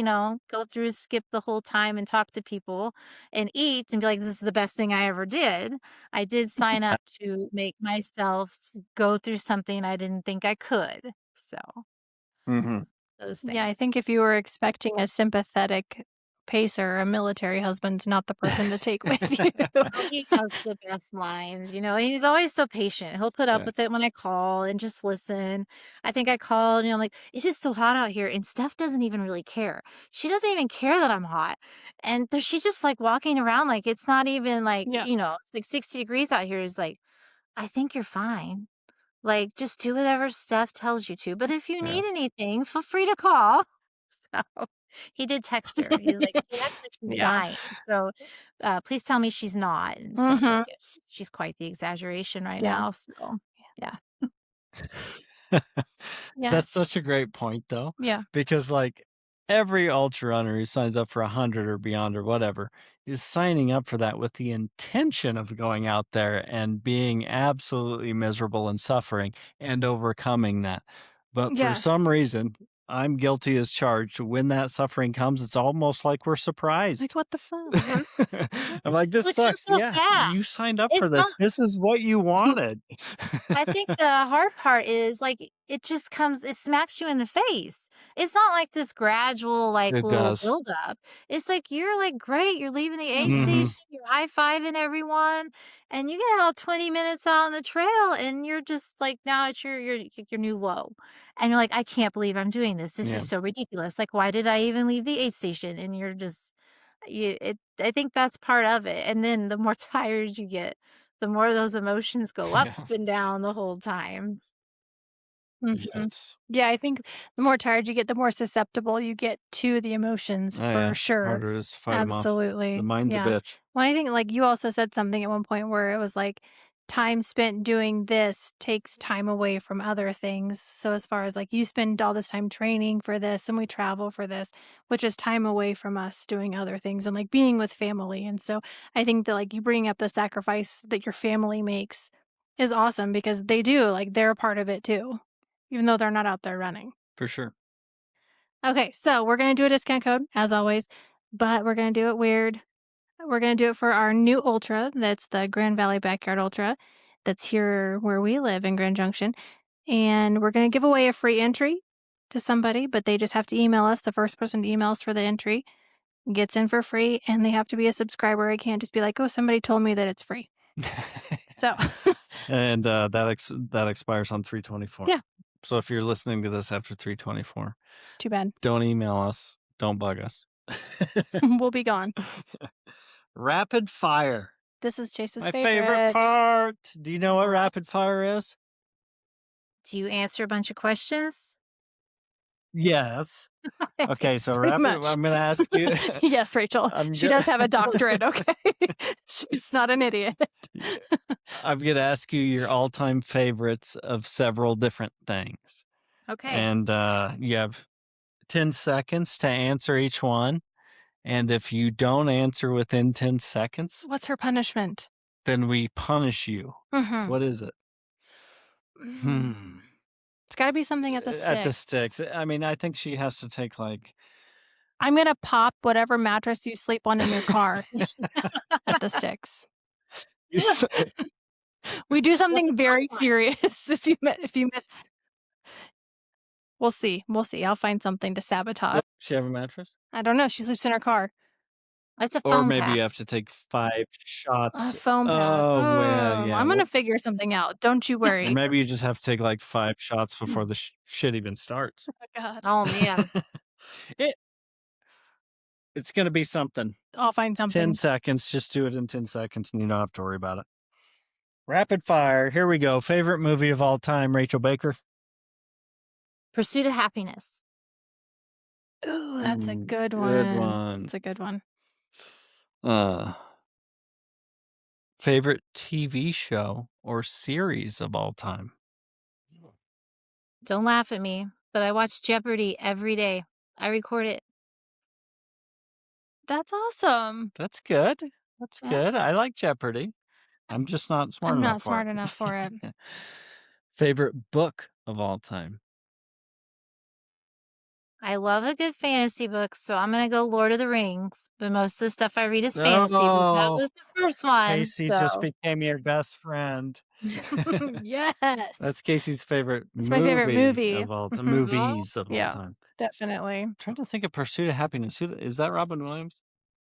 go through, skip the whole time and talk to people and eat and be like, this is the best thing I ever did. I did sign up to make myself go through something I didn't think I could. So, Mhm. those Yeah, I things. think if you were expecting a sympathetic pacer, a military husband's not the person to take with you. Oh, he has the best lines, he's always so patient. He'll put up Yeah. with it when I call and just listen. I think I called, I'm like, "It's just so hot out here," and Steph doesn't even really care. She doesn't even care that I'm hot, and she's just, like, walking around like it's not even, like, Yeah. it's, like, 60 degrees out here. Is like, "I think you're fine. Like, just do whatever Steph tells you to, but if you Yeah. need anything, feel free to call." So, he did text her. He's like, "She acts like she's Yeah. dying, so, please tell me she's not." And Steph's like, Mhm. "Yeah, she's quite the exaggeration right Yeah. now." So, yeah. Yeah. That's such a great point, though, Yeah. because like every ultra runner who signs up for 100 or beyond or whatever is signing up for that with the intention of going out there and being absolutely miserable and suffering and overcoming that. But for Yeah. some reason, I'm guilty as charged. When that suffering comes, it's almost like we're Like, surprised. what the fuck? Mhm. I'm like, this Well, it comes sucks. so Yeah, you fast. signed up for It's this. not This is what you wanted. I think the hard part is, like, it smacks you in the face. It's not like this gradual, like, It little does. buildup. It's like, you're, like, great, you're leaving the aid Mhm. Hmm. station, you're high-fiving everyone, and you get out 20 minutes out on the trail, and you're just, like, now it's your new low. And you're like, "I can't believe I'm doing this. This is Yeah. so ridiculous. Like, why did I even leave the aid station?" And you're just I think that's part of it, and then the more tired you get, the more those emotions go up Yeah. and down the whole time. Mhm. Yes. Yeah, I think the more tired you get, the more susceptible you get to the emotions Oh, for yeah. sure. Harder it is to fight them off. The Absolutely. mind's a Yeah. bitch. Well, I think, like, you also said something at one point where it was like, time spent doing this takes time away from other things. So as far as, like, you spend all this time training for this and we travel for this, which is time away from us doing other things and, like, being with family. And so I think that, like, you bring up the sacrifice that your family makes is awesome because they do, like, they're a part of it too, even though they're not out there running. For sure. Okay, so we're gonna do a discount code as always, but we're gonna do it weird. We're gonna do it for our new Ultra. That's the Grand Valley Backyard Ultra. That's here where we live in Grand Junction, and we're gonna give away a free entry to somebody, but they just have to email us. The first person to email us for the entry gets in for free, and they have to be a subscriber. I can't just be like, "Oh, somebody told me that it's free." So, And that expires on 3/24. yeah, So if you're listening to this after 3/24, too bad. don't email us. Don't bug us. We'll be gone. Rapid fire. This is Chase's My favorite favorite. part. Do you know what Alright. rapid fire is? Do you answer a bunch of questions? Yes. Okay, so Pretty rapid much. I'm gonna ask you Yes, Rachel. I'm She go does have a doctorate, okay? She's not an idiot. Yeah. I'm gonna ask you your all-time favorites of several different things. Okay. And you have 10 seconds to answer each one. And if you don't answer within 10 seconds, What's her punishment? then we punish you. Mhm. What is it? Hmm. It's gotta be something at the At the sticks. sticks. I mean, I think she has to take like I'm gonna pop whatever mattress you sleep on in your car at the sticks. you s- We do What's the something top very one? serious if you miss. We'll see, we'll see. I'll find something to sabotage. she have a mattress? I don't know, she sleeps in her car. It's a Or foam maybe pad. you have to take 5 A shots. foam pad. Oh, well, Oh, yeah. I'm gonna Well, figure something out, don't you or worry. maybe you just have to take like 5 shots before the shit even starts. Oh god. Oh, man. it it's gonna be something. I'll find 10 something. seconds. Just do it in 10 seconds and you don't have to worry about it. Rapid fire. Here we go. Favorite movie of all time, Rachel Baker? Pursuit of happiness. Ooh, that's a good Good one. one. That's a good one. Uh, favorite TV show or series of all time? Don't laugh at me, but I watch Jeopardy every day. I record it. That's awesome. That's good. That's Yeah. good. I like Jeopardy. I'm just not smart I'm enough not for smart enough for it. it. Favorite book of all time? I love a good fantasy book, so I'm gonna go Lord of the Rings, but most of the stuff I read is fantasy because Oh, it's the first one, Casey just so became your best friend. Yes. That's Casey's favorite It's my favorite movie movie. of all time. Mhm. Movies of all Yeah, time. definitely. Trying to think of Pursuit of Happiness. Is that Robin Williams?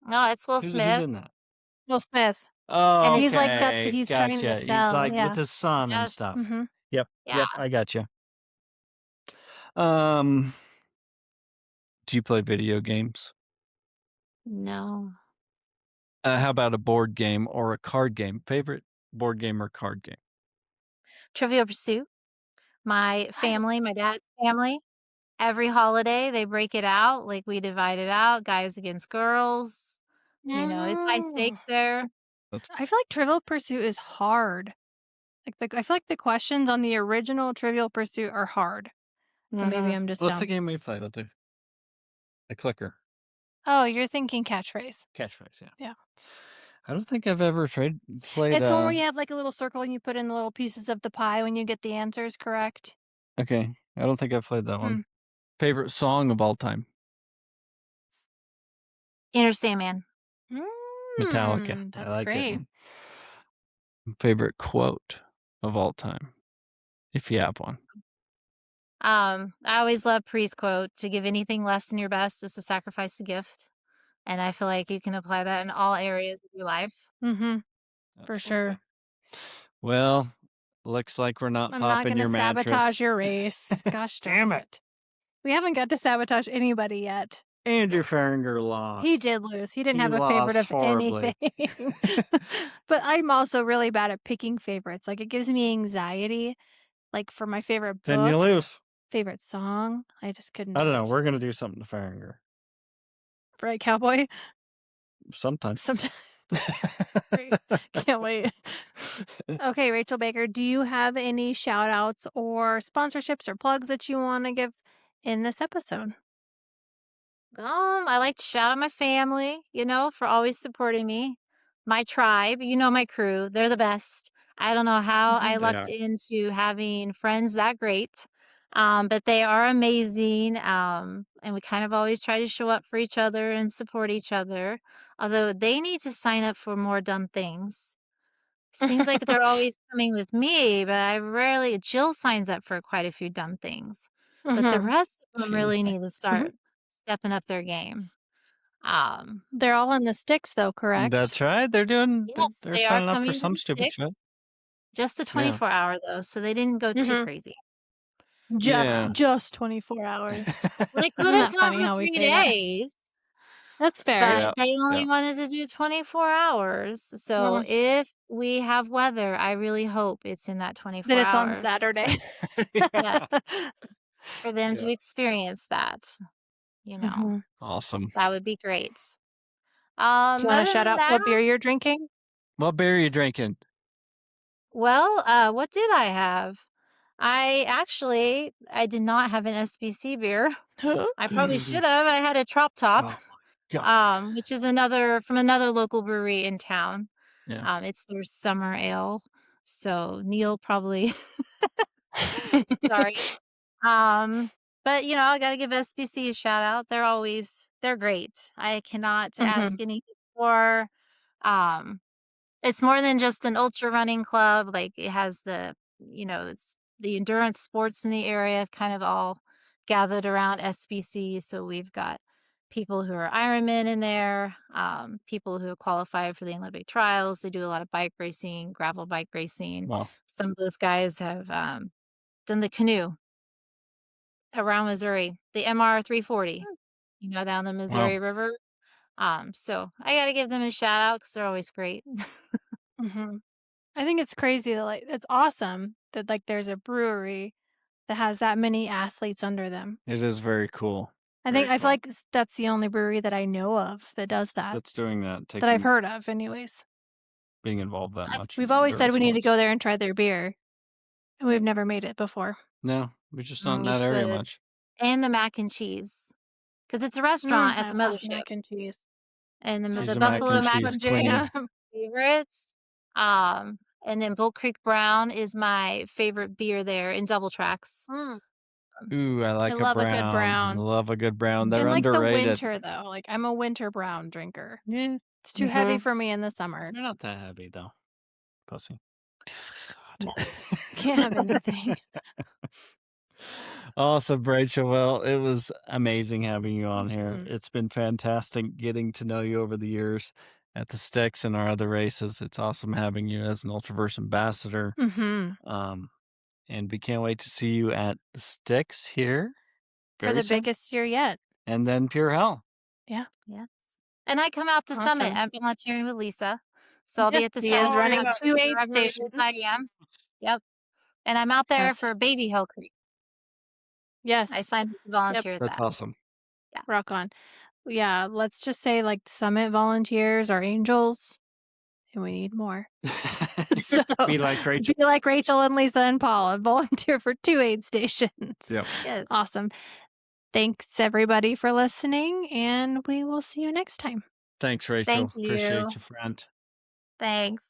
No, it's Will Who's Smith, in that? Will Smith. and Oh, it's He's like got okay, he's trying to gotcha. He's sell, like with yeah. his son and yes, stuff. Mhm. Yep, yeah, yep, I gotcha. Um, do you play video games? no. How about a board game or a card game? Favorite board game or card game? Trivial Pursuit. My I family, my dad's family, every holiday, they break it out, like, we divide it out, guys against girls, it's high Mm. stakes there. That's I feel like Trivial Pursuit is hard. I feel like the questions on the original Trivial Pursuit are hard, but maybe Mhm. I'm just what's the dumb. game we play? The clicker Oh, you're thinking catchphrase. catchphrase. Yeah, Yeah. I don't think I've ever played. It's the one where you have, like, a little circle and you put in the little pieces of the pie when you get the answers correct. Okay, I don't think I've played that one. Hmm. Favorite song of all time? Enter Sandman. Metallica. I That's like it. great. Favorite quote of all time, if you have one. I always love Pre's quote, "To give anything less than your best is to sacrifice the gift," and I feel like you can apply that in all areas of your life. Mhm. For Okay. sure. Well, looks like we're not I'm not popping gonna your sabotage mattress. your race. Gosh darn Damn it. it. We haven't got to sabotage anybody yet. Andrew Farringer lost. He did lose. He didn't He have a favorite lost of horribly. anything. But I'm also really bad at picking favorites. Like, it gives me anxiety, like, for my favorite Then you book, lose. favorite song. I just couldn't I do don't know. it. We're gonna do something to Farringer Right, cowboy? sometime. Sometimes. Great. Can't wait. Okay, Rachel Baker, do you have any shout outs or sponsorships or plugs that you want to give in this episode? I like to shout out my family, for always supporting me. My tribe, my crew, they're the best. I don't know how I Mhm. They lucked are. into having friends that great, but they are amazing. And we kind of always try to show up for each other and support each other. Although they need to sign up for more dumb things. Seems like they're always coming with me, but I rarely. Jill signs up for quite a few dumb things, but the Mhm. rest of them She really understands. need to Mhm. start stepping up their game. Um, They're all in the sticks, though, correct? That's right. They're doing. yes, They're they are signing up for coming to some the stupid sticks. shit. Just the Yeah. 24 hour though, so they didn't go too Mhm. crazy. Yeah. Just 24 hours. Well, they could Isn't have that gone funny for how we 3 say that? days, That's fair. but Yeah. they only Yeah. wanted to do 24 hours. So Mm. if we have weather, I really hope it's in that That 24 it's on hours. Saturday. Yes, for them Yeah. to experience that, you know. Mhm. Awesome. That would be great. Do you wanna Other shout than out what that, beer you're drinking? What beer are you drinking? well, what did I have? I did not have an SBC beer. I probably should have. I had a Trop Top, Oh my god. which is another local brewery in town. Yeah. It's their summer ale. So Neil probably sorry. Um, but I gotta give SBC a shout out. They're great. I cannot ask Mhm. anything more. Um, it's more than just an ultra running club. Like it has it's the endurance sports in the area kind of all gathered around SBC. So we've got people who are Ironmen in there, people who qualify for the Olympic trials. They do a lot of bike racing, gravel bike racing. Well, Some of those guys have done the canoe around Missouri, the MR 340, down the well, Missouri River. So I got to give them a shout out because they're always great. Mhm. I think it's crazy that, like, it's awesome that, like, there's a brewery that has that many athletes under them. it is very cool. I feel Very like cool. that's the only brewery that I know of that does that, That's doing that, that I've taking heard of anyways. being involved that much We've in always said endurance we need to sports. go there and try their beer, and we've never made it before. No, we just not in We that area should. much. And the mac and cheese because it's a restaurant at I the love mothership. mac and cheese. And She's the a mac buffalo and mac cheese and cheese are queen. Jam. favorites. And then Bull Creek Brown is my favorite beer there in Double Tracks. Mm, Ooh, I I like a love a good brown. I brown. love a good brown. They're In, like, the underrated. winter, though, like, I'm a winter brown drinker. Yeah, It's too heavy Mm-hmm. for me in the summer. they're not that heavy though. Pussy. God. Yes. Can't have anything. Awesome, Rachel. Well, it was amazing having you on here. Mhm. It's been fantastic getting to know you over the years at the Sticks and our other races. It's awesome having you as an Ultraverse ambassador. Mhm. Um, and we can't wait to see you at the Sticks here For very the soon. biggest year yet. And then Pure Hell. Yeah. Yes. And I come out to Summit. Awesome. I'm volunteering with Lisa. So I'll Yes, be at the he is Summit running Race 2 aid wherever it is I stations. am. Yep. And I'm out there Yes. for Baby Hill Creek. I Yes. signed up to Yep. volunteer at That's that. awesome. Yeah. Rock on. Yeah, let's just say, like, Summit volunteers are angels, and we need more. So, Be like Rachel. be like Rachel and Lisa and Paula, volunteer for 2 aid stations. Yep. Yes. Awesome. Thanks, everybody, for listening, and we will see you next time. Thanks, Rachel. Thank Appreciate you. you, friend. Thanks.